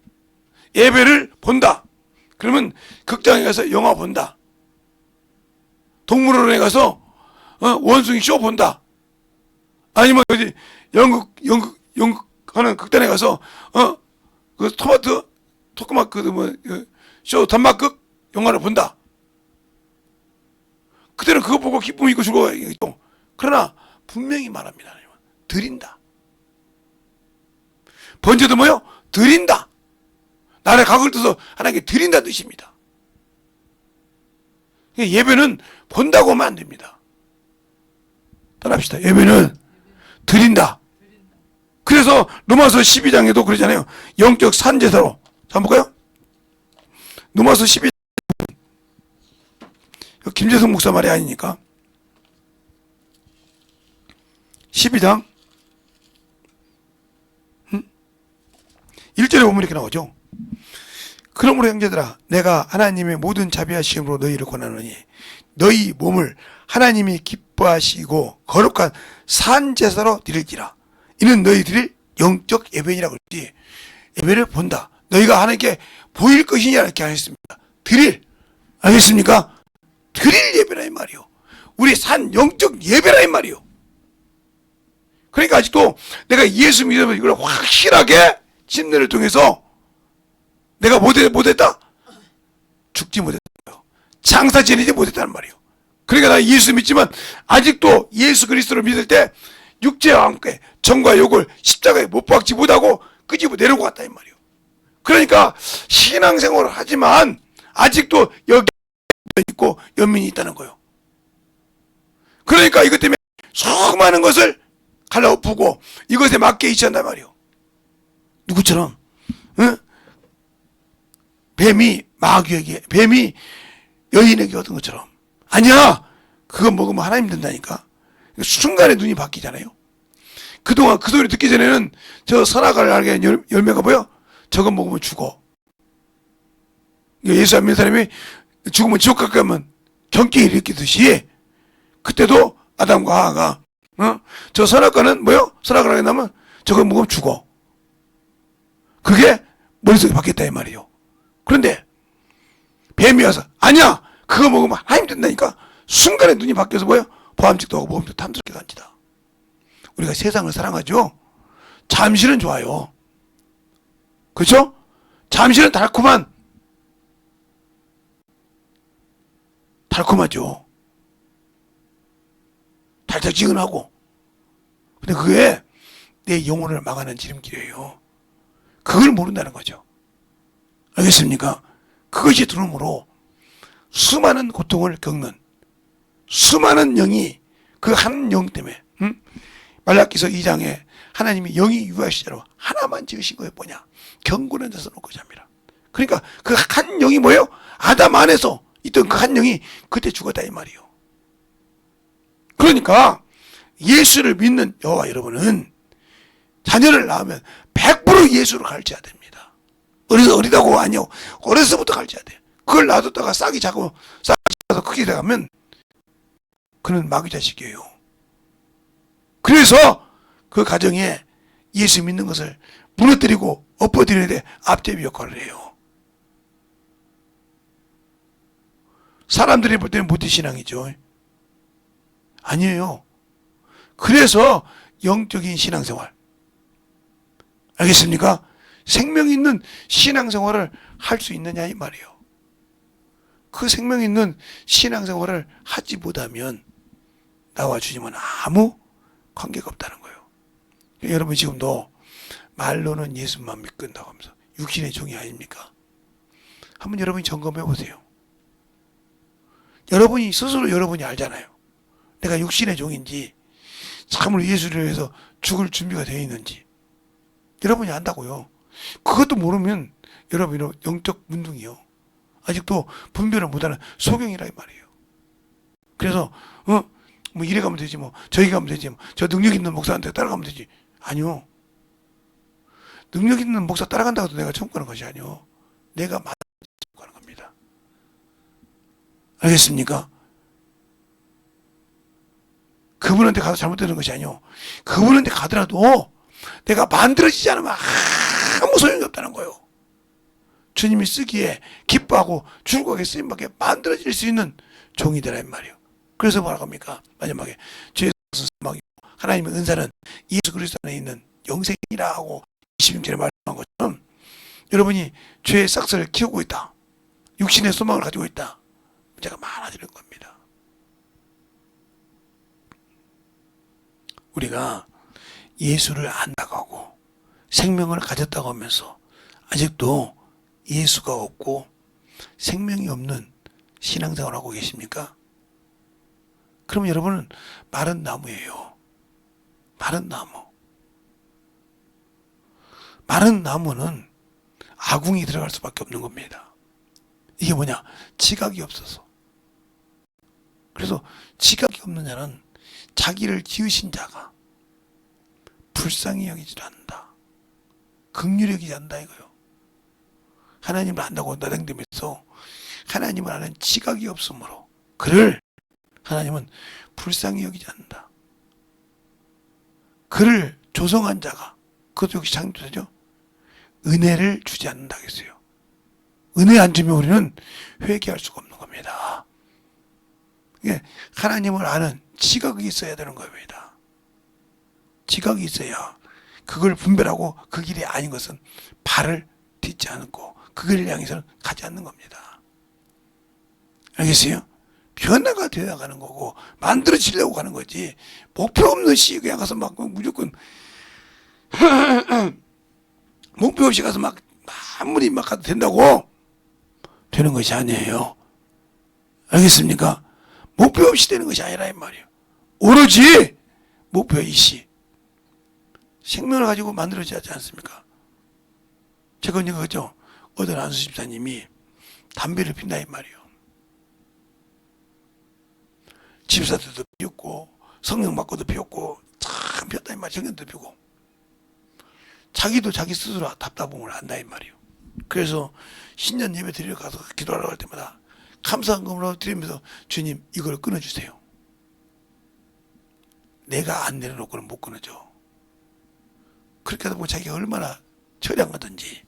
예배를 본다. 그러면 극장에 가서 영화 본다. 동물원에 가서 원숭이 쇼 본다. 아니면 어디 연극 하는 극단에 가서 그 토크마크 쇼 단막극 영화를 본다. 그때는 그거 보고 기쁨이 있고 즐거움이 있고. 그러나 분명히 말합니다. 드린다. 번제도 뭐요? 드린다. 나의 각을 떠서 하나님께 드린다는 뜻입니다. 예배는 본다고 하면 안 됩니다. 따라합시다. 예배는 드린다. 그래서 로마서 12장에도 그러잖아요. 영적 산제사로. 자, 한번 볼까요? 로마서 12장. 김재성 목사 말이 아니니까. 12장 1절에 보면 이렇게 나오죠. 그러므로 형제들아, 내가 하나님의 모든 자비하심으로 너희를 권하노니 너희 몸을 하나님이 기뻐하시고 거룩한 산제사로 드릴지라. 이는 너희 드릴 영적 예배니라고 그랬지. 예배를 본다. 너희가 하나님께 보일 것이냐 이렇게 하셨습니다. 드릴. 알겠습니까? 드릴 예배라 이 말이요. 우리 산 영적 예배라 이 말이요. 그러니까 아직도 내가 예수 믿으면 이걸 확실하게 침례를 통해서 내가 못했다? 죽지 못했다고요. 장사 지내지 못했다는 말이에요. 그러니까 나 예수 믿지만 아직도 예수 그리스도를 믿을 때 육체와 함께 정과 욕을 십자가에 못 박지 못하고 끄집어 내려고 갔다 이 말이에요. 그러니까 신앙생활을 하지만 아직도 여기 있고 연민이 있다는 거예요. 그러니까 이것 때문에 수많은 것을 갈라엎고 이것에 맞게 있한단 말이에요. 누구처럼? 응? 뱀이 마귀에게, 뱀이 여인에게 얻은 것처럼. 아니야! 그거 먹으면 하나님 된다니까. 순간에 눈이 바뀌잖아요. 그동안 그 소리 듣기 전에는 저 선악을 알게 열매가 뭐야? 저거 먹으면 죽어. 예수 안 믿는 사람이 죽으면 지옥 가까이 가면 경기 일으키듯이 그때도 아담과 하하가 저 선악과는 뭐요? 선악을 하게 나면 저거 먹으면 죽어. 그게 머릿속에 바뀌었다 이 말이에요. 그런데 뱀이 와서 아니야! 그거 먹으면 하나님 된다니까. 순간에 눈이 바뀌어서 뭐예요? 보암직도 하고 모험도 탐스럽게 간지다. 우리가 세상을 사랑하죠. 잠시는 좋아요. 그렇죠? 잠시는 달콤하죠. 달짝지근하고. 근데 그게 내 영혼을 막아낸 지름길이에요. 그걸 모른다는 거죠. 알겠습니까? 그것이 두려움으로 수많은 고통을 겪는 수많은 영이 그 한 영 때문에 말라기서 2장에 하나님이 영이 유하시자로 하나만 지으신 거예요. 뭐냐? 경건한 자서 놓고 잡니다. 그러니까 그 한 영이 뭐예요? 아담 안에서 있던 그 한 영이 그때 죽었다 이 말이에요. 그러니까 예수를 믿는 여호와 여러분은 자녀를 낳으면 100% 예수로 가르쳐야 됩니다. 어리다고 아니요. 어려서부터 가르쳐야 돼요. 그걸 놔뒀다가 싹이 자고 크게 돼가면 그는 마귀 자식이에요. 그래서 그 가정에 예수 믿는 것을 무너뜨리고 엎어뜨리는 데 앞제비 역할을 해요. 사람들이 볼 때는 모태신앙이죠. 아니에요. 그래서 영적인 신앙생활, 알겠습니까? 생명 있는 신앙생활을 할 수 있느냐 이 말이에요. 그 생명 있는 신앙생활을 하지 못하면 나와 주님은 아무 관계가 없다는 거예요. 여러분 지금도 말로는 예수만 믿는다고 하면서 육신의 종이 아닙니까? 한번 여러분이 점검해 보세요. 여러분이 스스로 여러분이 알잖아요. 내가 육신의 종인지 참으로 예수를 위해서 죽을 준비가 되어 있는지 여러분이 안다고요. 그것도 모르면 여러분이 영적 문둥이요. 아직도 분별을 못하는 소경이라 이 말이에요. 그래서 뭐 이래 가면 되지, 뭐 저기 가면 되지, 뭐 저 능력 있는 목사한테 따라가면 되지. 아니요. 능력 있는 목사 따라간다고 해도 내가 천국 가는 것이 아니요. 내가 만나서 천국 가는 겁니다. 알겠습니까? 그분한테 가서 잘못되는 것이 아니요. 그분한테 가더라도 내가 만들어지지 않으면 아무 소용이 없다는 거예요. 주님이 쓰기에 기뻐하고 줄거하게 쓰임받게 만들어질 수 있는 종이 되라 이 말이에요. 그래서 뭐라고 합니까? 마지막에 죄에서 사망이고 하나님의 은사는 예수 그리스도 안에 있는 영생이라 하고 26절에 말한 것처럼 여러분이 죄의 싹스를 키우고 있다. 육신의 소망을 가지고 있다. 문제가 많아지는 겁니다. 우리가 예수를 안다고 하고 생명을 가졌다고 하면서 아직도 예수가 없고 생명이 없는 신앙생활을 하고 계십니까? 그러면 여러분은 마른 나무예요. 마른 나무. 마른 나무는 아궁이 들어갈 수밖에 없는 겁니다. 이게 뭐냐? 지각이 없어서. 그래서 지각이 없는 자는 자기를 지으신 자가 불쌍히 여기지 않는다. 긍휼히 여기지 않는다 이거요. 하나님을 안다고 나댕기면서 하나님을 아는 지각이 없으므로 그를 하나님은 불쌍히 여기지 않는다. 그를 조성한 자가 그것도 역시 창조자죠. 은혜를 주지 않는다 했어요. 은혜 안 주면 우리는 회개할 수가 없는 겁니다. 이게 하나님을 아는 지각이 있어야 되는 겁니다. 지각이 있어야 그걸 분별하고 그 길이 아닌 것은 발을 딛지 않고 그 길을 향해서는 가지 않는 겁니다. 알겠어요? 변화가 되어 가는 거고 만들어지려고 가는 거지 목표 없는 시 그냥 가서 막 무조건 목표 없이 가서 막 아무리 막 가도 된다고 되는 것이 아니에요. 알겠습니까? 목표 없이 되는 것이 아니라 이 말이에요. 오로지 목표 이시 생명을 가지고 만들어지지 않지 않습니까? 제가 언제 그죠? 어떤 안수 집사님이 담배를 핀다 이 말이에요. 집사들도 피웠고 성령 받고도 피웠고 참 피웠다 이 말이에요. 성령도 피우고 자기도 자기 스스로 답답함을 안다 이 말이에요. 그래서 신년 예배 드리러 가서 기도하러 갈 때마다 감사한금으로 드리면서 주님 이걸 끊어주세요. 내가 안 내려놓고는 못 끊어줘. 그렇게 하다 보면 자기가 얼마나 처량하든지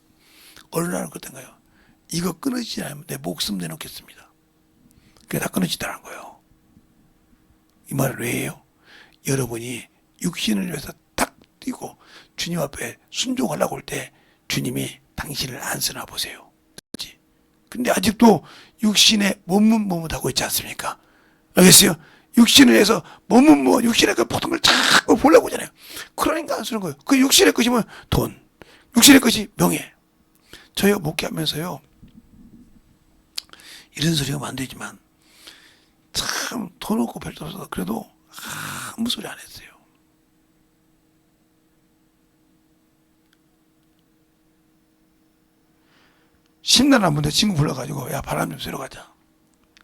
얼마나 그렇던가요. 이거 끊어지지 않으면 내 목숨 내놓겠습니다. 그게 다 끊어지더라는 거예요. 이 말을 왜 해요? 여러분이 육신을 위해서 딱 뛰고 주님 앞에 순종하려고 할 때 주님이 당신을 안 쓰나 보세요. 그렇지? 근데 아직도 육신에 머뭇머뭇하고 있지 않습니까? 알겠어요? 육신을 해서 머뭇머뭇 육신의 그 모든 걸 자꾸 보려고 하잖아요. 그러니까 안 쓰는 거예요. 그 육신의 것이 뭐 돈, 육신의 것이 명예. 저희가 목회하면서요 이런 소리 하면 안 되지만 참 돈 없고 별도 없어서 그래도 아무 소리 안 했어요. 심란한 분들 친구 불러가지고 야 바람 좀 쐬러 가자.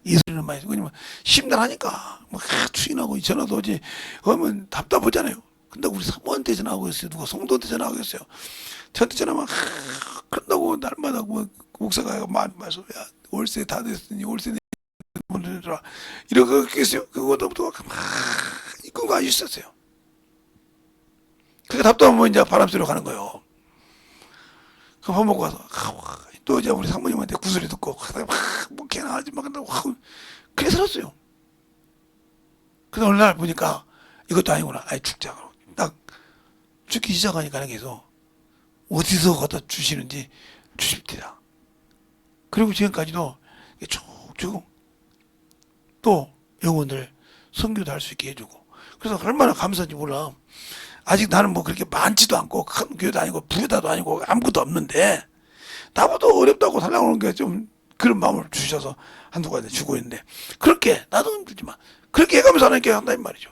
이 소리는 많이 듣고 왜냐면 심란하니까 막 추인하고 전화도 오지 그러면 답답하잖아요. 근데 우리 사모한테 전화하고 있어요. 누가 성도한테 전화하고 있어요. 저한테 전화만 그런다고 날마다 뭐 목사가 말씀 야 월세 다 됐으니 월세 보내더라 이렇게 했어요. 그것도 막 이거 가 있었어요. 그게 답답하면 이제 바람 쐬러 가는 거예요. 그 밥 먹고 가서 또 이제 우리 사모님한테 구소리 듣고 뭐 걔나 하지 마 근데 그래 살았어요. 근데 어느 날 보니까 이것도 아니구나. 아이 죽자. 딱 죽기 시작하니까 해서 어디서 갖다 주시는지 주십니다. 그리고 지금까지도 쭉 주고 또 영혼들 선교도 할 수 있게 해주고 그래서 얼마나 감사한지 몰라. 아직 나는 뭐 그렇게 많지도 않고 큰 교회도 아니고 부유다도 아니고 아무것도 없는데 나보다 어렵다고 살라고 하는 게 좀 그런 마음을 주셔서 한두 가지 주고 있는데, 그렇게 나도 힘들지만 그렇게 해가면서 하나님께 한다 이 말이죠.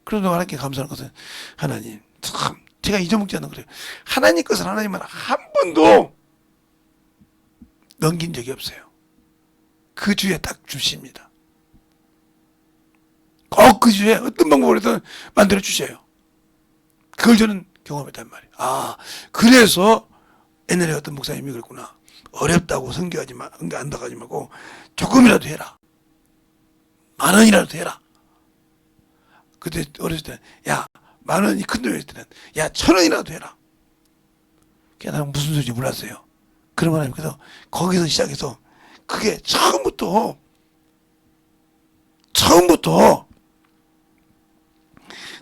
그래도 하나님께 감사하는 것은, 하나님 참 제가 잊어먹지 않는 거예요. 하나님 것은 하나님은 한 번도 넘긴 적이 없어요. 그 주에 딱 주십니다. 꼭 그 주에 어떤 방법으로든 만들어 주셔요. 그걸 저는 경험했단 말이에요. 아, 그래서 옛날에 어떤 목사님이 그랬구나. 어렵다고 성교하지 마, 안 나가지 말고 조금이라도 해라. 10,000원이라도 해라. 그때 어렸을 때는, 야, 10,000원이 큰 돈이었을 때는, 야, 1,000원이라도 해라. 그게 나는 무슨 소리인지 몰랐어요. 그러면 하나님께서 거기서 시작해서 그게 처음부터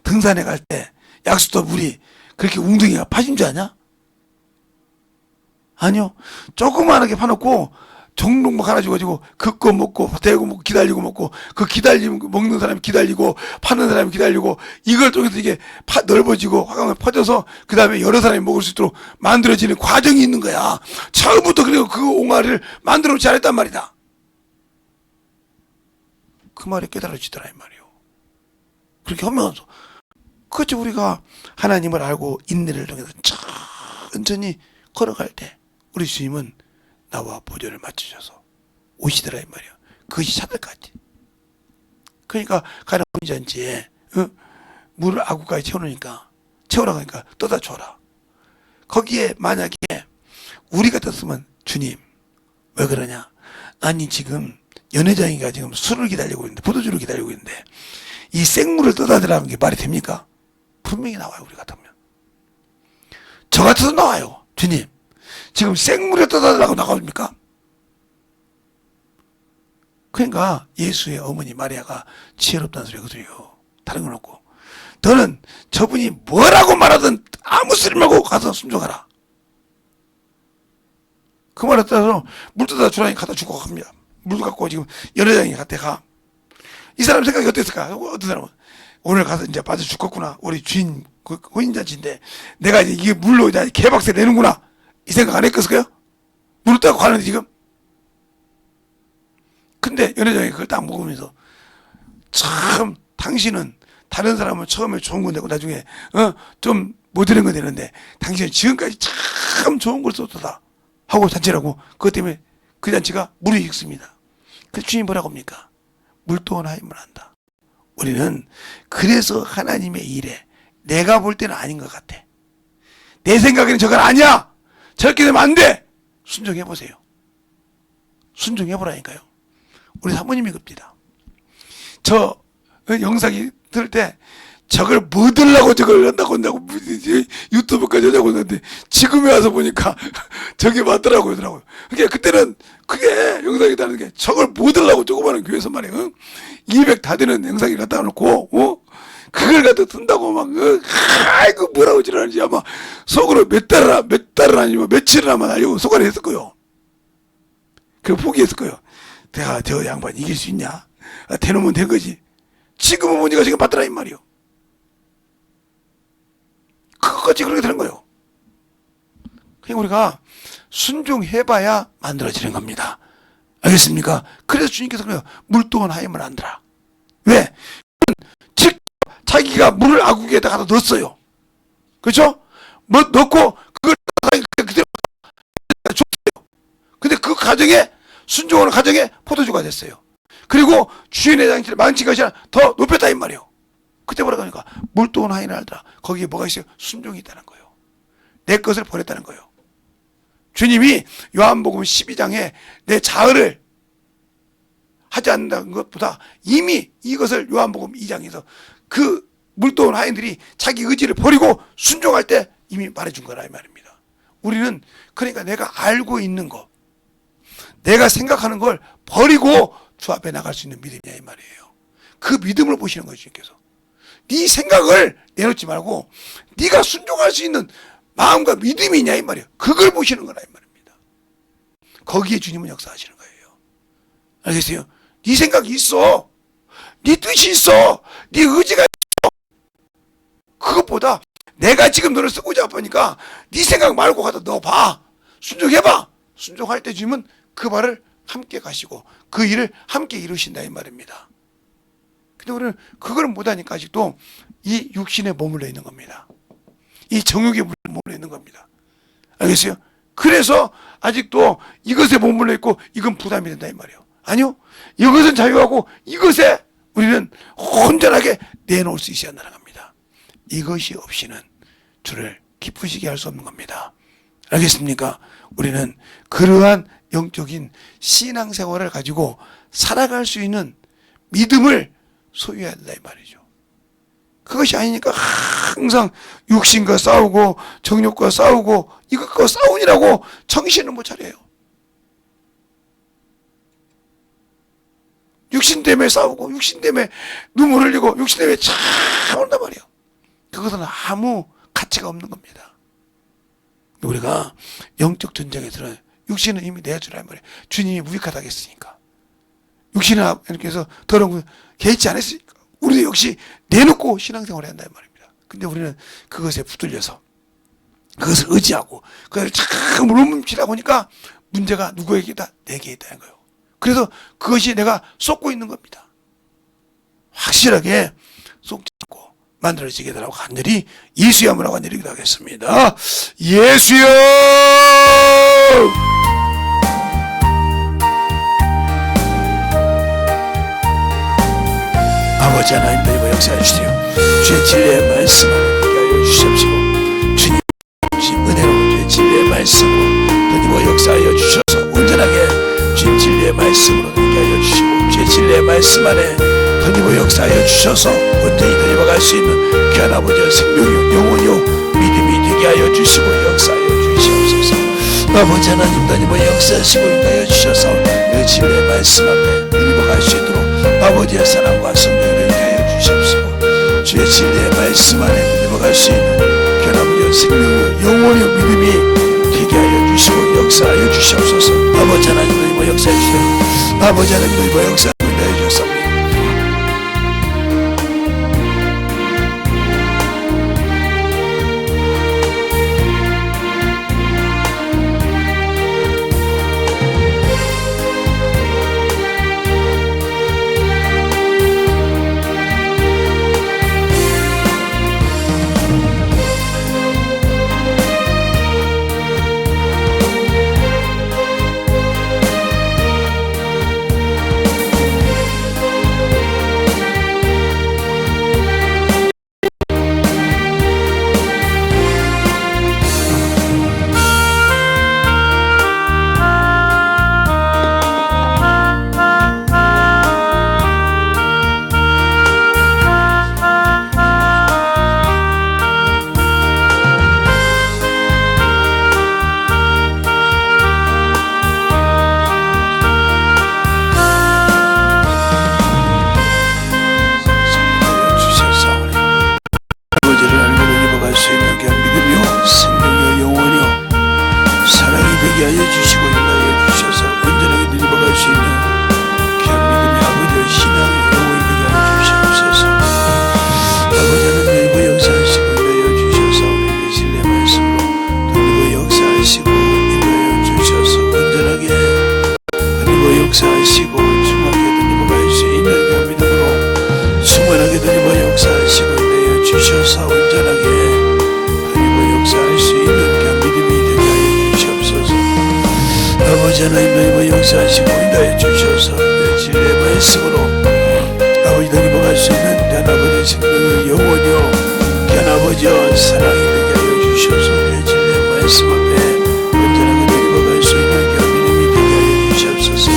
등산에 갈 때 약수도 물이 그렇게 웅덩이가 파진 줄 아냐? 아니요. 조그마하게 파놓고 종룩막 하나 줘가지고 그거 먹고 대고 먹고 기다리고 먹고 그 기다리고 먹는 사람이 기다리고 파는 사람이 기다리고 이걸 통해서 이게 넓어지고 화강을 퍼져서 그 다음에 여러 사람이 먹을 수 있도록 만들어지는 과정이 있는 거야. 처음부터 그리고 그 옹알이를 만들어 잘했단 말이다. 그 말이 깨달아지더라 이 말이요. 그렇게 하면서 그렇지 우리가 하나님을 알고 인내를 통해서 천천히 걸어갈 때 우리 주님은 나와 보조를 맞추셔서 오시더라 이 말이야. 그것이 차들까지. 그러니까 가나 혼잔치에 물을 아구까지 채우라고 하니까 떠다 줘라. 거기에 만약에 우리가 떴으면 주님 왜 그러냐? 아니 지금 연회장이가 지금 술을 기다리고 있는데 포도주를 기다리고 있는데 이 생물을 떠다 대라는 게 말이 됩니까? 분명히 나와요. 우리 같으면 저 같아도 나와요. 주님 지금 생물에 떠다니라고 나갑니까? 그러니까 예수의 어머니 마리아가 지혜롭다는 소리가 그래요. 다른 건 없고 너는 저분이 뭐라고 말하든 아무 소리 말고 가서 순종하라. 그 말에 따라서 물 떠다 주라니 갖다 주고 갑니다. 물 갖고 지금 연회장이 갔대 가. 이 사람 생각이 어땠을까? 어떤 사람은 오늘 가서 이제 빠져 죽겠구나. 우리 주인 그 혼인잔치인데 내가 이제 이게 물로 이제 개박세 내는구나. 이 생각 안 했겠어요? 물을 따고 가는데 지금. 근데 연회장이 그걸 딱 먹으면서 참 당신은 다른 사람은 처음에 좋은 건 되고 나중에 좀 못되는 건 되는데 당신은 지금까지 참 좋은 걸 썼다 하고 잔치라고. 그것 때문에 그 잔치가 물이 익습니다. 그 주님 뭐라고 합니까? 물동은 하임을 한다. 우리는 그래서 하나님의 일에 내가 볼 때는 아닌 것 같아. 내 생각에는 저건 아니야. 저렇게 되면 안 돼. 순종해보세요. 순종해보라니까요. 우리 사모님이 그럽니다. 저 영상이 들을 때 저걸 뭐 들라고 저걸 한다고 유튜브까지 하자고 했는데 지금에 와서 보니까 저게 맞더라고요. 그게 그때는 그게 영상이 다는 게 저걸 뭐 들라고 조그마한 교회에서 말이에요. 200 다 되는 영상이 갖다 놓고 그걸 갖다 든다고 막 아이고 뭐라고 지랄하는지 아마 속으로 몇 달을 아니면 며칠을 아마 하려고 속안에 했을 거요. 그 포기했을 거요. 내가 저 양반 이길 수 있냐? 대놓으면 된 거지. 지금은 보니까 지금 받더라 이 말이요. 그것까지 그렇게 되는 거예요. 그냥 우리가 순종해봐야 만들어지는 겁니다. 알겠습니까? 그래서 주님께서 그래요. 물동은 하임을 안더라. 왜? 직접 자기가 물을 아구기에다 갖다 넣었어요. 그렇죠? 뭐 넣고 그걸 그대로 줬어요. 근데 그 가정에 순종하는 가정에 포도주가 됐어요. 그리고 주인의 장치를 망친 것이 아니라 더 높였다 이 말이에요. 그때 뭐라고 하니까 물동은 하임을 알더라. 거기에 뭐가 있어요? 순종이 있다는 거예요. 내 것을 버렸다는 거예요. 주님이 요한복음 12장에 내 자의를 하지 않는다는 것보다 이미 이것을 요한복음 2장에서 그 물도온 하인들이 자기 의지를 버리고 순종할 때 이미 말해준 거라 이 말입니다. 우리는 그러니까 내가 알고 있는 거, 내가 생각하는 걸 버리고 주 앞에 나갈 수 있는 믿음이야 이 말이에요. 그 믿음을 보시는 거예요 주님께서. 네 생각을 내놓지 말고 네가 순종할 수 있는 마음과 믿음이 있냐 이 말이에요. 그걸 보시는 거라 이 말입니다. 거기에 주님은 역사하시는 거예요. 알겠어요? 네 생각이 있어. 네 뜻이 있어. 네 의지가 있어. 그것보다 내가 지금 너를 쓰고자 보니까 네 생각 말고 가서 너 봐. 순종해봐. 순종할 때 주님은 그 말을 함께 가시고 그 일을 함께 이루신다 이 말입니다. 근데 우리는 그걸 못하니까 아직도 이 육신에 머물러 있는 겁니다. 이 정욕에 머물러 있는 겁니다. 알겠어요? 그래서 아직도 이것에 머물러 있고 이건 부담이 된다 이 말이에요. 아니요. 이것은 자유하고 이것에 우리는 온전하게 내놓을 수 있어야 한다는 겁니다. 이것이 없이는 주를 기쁘시게 할 수 없는 겁니다. 알겠습니까? 우리는 그러한 영적인 신앙생활을 가지고 살아갈 수 있는 믿음을 소유해야 된다 이 말이죠. 그것이 아니니까 항상 육신과 싸우고 정욕과 싸우고 이것과 싸우느라고 정신을 못 차려요. 육신 때문에 싸우고 육신 때문에 눈물 흘리고 육신 때문에 참는단 말이에요. 그것은 아무 가치가 없는 겁니다. 우리가 영적 전쟁에서는 육신은 이미 내주란 말이에요. 주님이 무익하다 했으니까. 육신은 이렇게 해서 더러운 거 개의치 않았으니까. 우리도 역시 내놓고 신앙생활을 한다는 말입니다. 근데 우리는 그것에 붙들려서 그것을 의지하고 그것을 참 물음치다 보니까 문제가 누구에게다? 내게 있다는 거예요. 그래서 그것이 내가 쏟고 있는 겁니다. 확실하게 쏟지 않고 만들어지게 되라고 간절히 예수의 이름으로 간절히 기도하겠습니다. 예수여! 아버지 하나님 내 역사해 주세요. 주의 진리의 말씀을 듣게 하여 주십시오. 주님 주신 은혜로 주의 진리의 말씀으로 던지고 역사하여 주셔서 온전하게 주님 진리의 말씀으로 듣게 하여 주시고 주의 진리의 말씀 안에 던지고 역사하여 주셔서 온전히 던져갈 수 있는 귀한 아버지의 생명이요 영혼이요 믿음이 되게 하여 주시고 역사하여 주시옵소서. 아버지 하나님 던지고 역사하시고 인도하여 주셔서 그 진리의 말씀 앞에 던져갈 수 있도록 아버지의 사랑과 성령을 하여 주시옵소서. 주의 진리의 말씀 안에 던져갈 수 있는 귀한 아버지의 생명이요 영혼이요 믿음이 되게 하여 주시고 역사하여 주시옵소서. 아버지 하나님 던지고 역사해 주세요. 아버지 하나님 던지고 역사하여 주셨사옵니다. 역사하시고 인도해 주셔서 진리의 말씀으로 아버지 던져갈 수 있는 귀한 아버지의 생명의 영혼이요 귀한 아버지와 사랑이 되게 하여 주셔서 진리의 말씀 앞에 온전하게 던져갈 수 있는 귀한 믿음이 되게 하여 주시옵소서.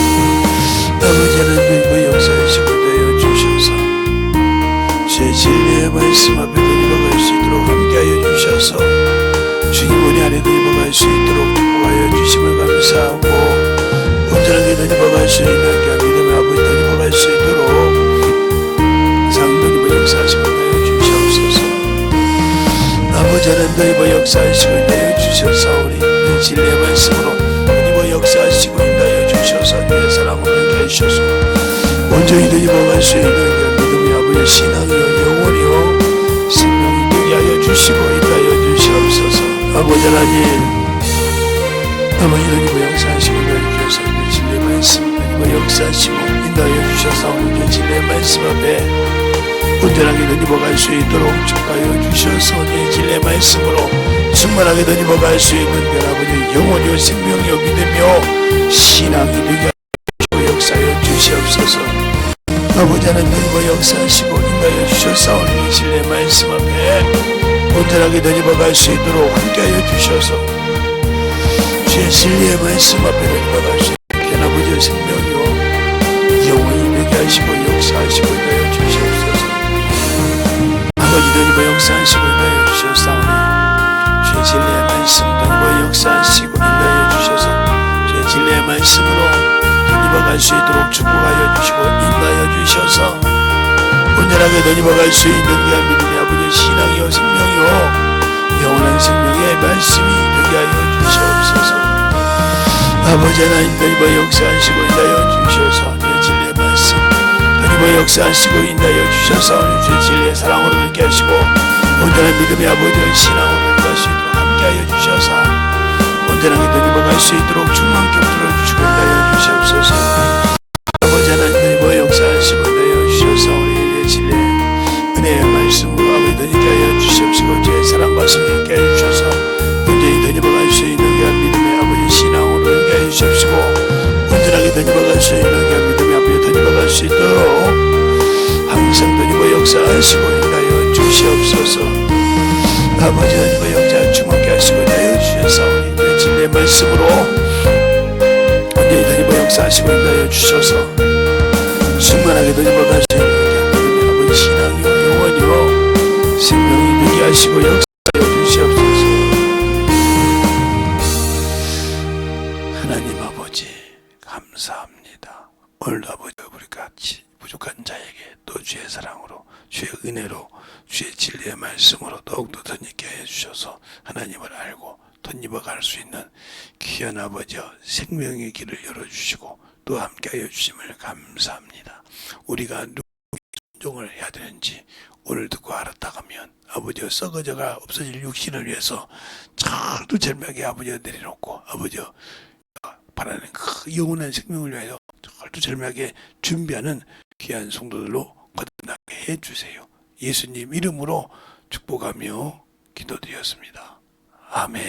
아버지 하나님 역사하시고 인도해 주셔서 제 진리의 말씀 앞에 던져갈 수 있도록 함께하여 주셔서 주님 우리 안에 던져갈 수 있도록 축복하여 주심을 감사하고 온전하게 던져갈 수 있는 귀한 믿음의 아버지 던져갈 수 있도록 상당히 역사하시고 내어 주시옵소서. 아버지 하나님 던져 역사하시고 내어 주셔서오니 내 진리의 말씀으로 던져 역사하시고 인도하여 주셔서 내 사랑으로 함께 해주셔서 온전히 던져갈 수 있는 귀한 믿음의 아버지의 신앙이요 영혼이요 생명이 되게 하여 주시고 인도하여 주시옵소서. 아버지 하나님 아버지 하나님 역사하시고 인도하여 주셔서 오늘 진리의 말씀 하나님 역사하시고 인도하여 주셔서 오늘 진리의 말씀 앞에 온전하게 던집어갈 수 있도록 축하하여 주셔서 오늘 진리의 말씀으로 충만하게 던집어갈 수 있는 아버지 영혼이요 생명이요 믿음이요 신앙이 되게 하시고 역사하여 주시옵소서. 아버지 하나님 던집어 역사하시고 인도하여 주셔서 오늘 진리의 말씀 앞에 온전하게 던집어갈 수 있도록 함께하여 주셔서 주의 진리의 말씀 앞에 던집어갈 수 있게 아버지의 생명이요 영원히 되게 하시고 역사하시고 인도하여 주시옵소서. 아버지 던집어 역사하시고 인도하여 주셨사오니 주의 진리의 말씀 던집어 역사하시고 인도하여 주셔서 주의 진리의 말씀으로 던집어갈 수 있도록 축복하여 주시고 인도하여 주셔서 온전하게 던집어갈 수 있는 귀한 믿음의 아버지의 신앙이요 생명이요 영원한 생명의 말씀이 되게 하여 주시옵소서. 아버지 하나님 던집어 역사하시고 인도하여 주셔서 주의 진리의 말씀 던집어 역사하시고 인도하여 주셔서 주의 진리의 사랑으로 되게 하시고 온전한 믿음의 아버지의 신앙으로 갈 수 있도록 함께하여 주셔서 온전하게 던집어갈 수 있도록 충만케 풀어주시고 인도하여 주시옵소서. 아버지 하나님 던집어 역사하시고 인도하여 주셔서 우리의 진리의 은혜의 말씀으로 아버지 던지게 하여 주시옵시고 주의 사랑과 성령 있게 하여 주셔서 온전히 던집어갈 수 있는 귀한 믿음의 아버지 신앙으로 있게 하여 주시옵시고 온전하게 던집어갈 수 있는 귀한 믿음의 아버지 던집어갈 수 있도록 항상 던집어 역사하시고 인도하여 주시옵소서. 아버지 던집어 역사 충만케 하시고 인도하여 주셔서 우리의 진리의 말씀으로 온전히 던집어 역사하시고 인도하여 주셔서 충만하게 던집어갈 수 있는 신앙이요 영원이요 생명이 되게 하시고 역사하여 주시옵소서. 하나님 아버지 감사합니다. 오늘도 아버지 우리 같이 부족한 자에게 또 주의 사랑으로 주의 은혜로 주의 진리의 말씀으로 더욱더 덧입게 해주셔서 하나님을 알고 덧입어갈 수 있는 귀한 아버지여 생명의 길을 열어주시고 또 함께하여 주심을 감사합니다. 우리가 순종을 해야 되는지 오늘 듣고 알았다가 하면 아버지여 썩어져가 없어질 육신을 위해서 철두철미하게 아버지여 내려놓고 아버지여 바라는 그 영원한 생명을 위하여 철두철미하게 준비하는 귀한 성도들로 거듭나게 해주세요. 예수님 이름으로 축복하며 기도드렸습니다. 아멘.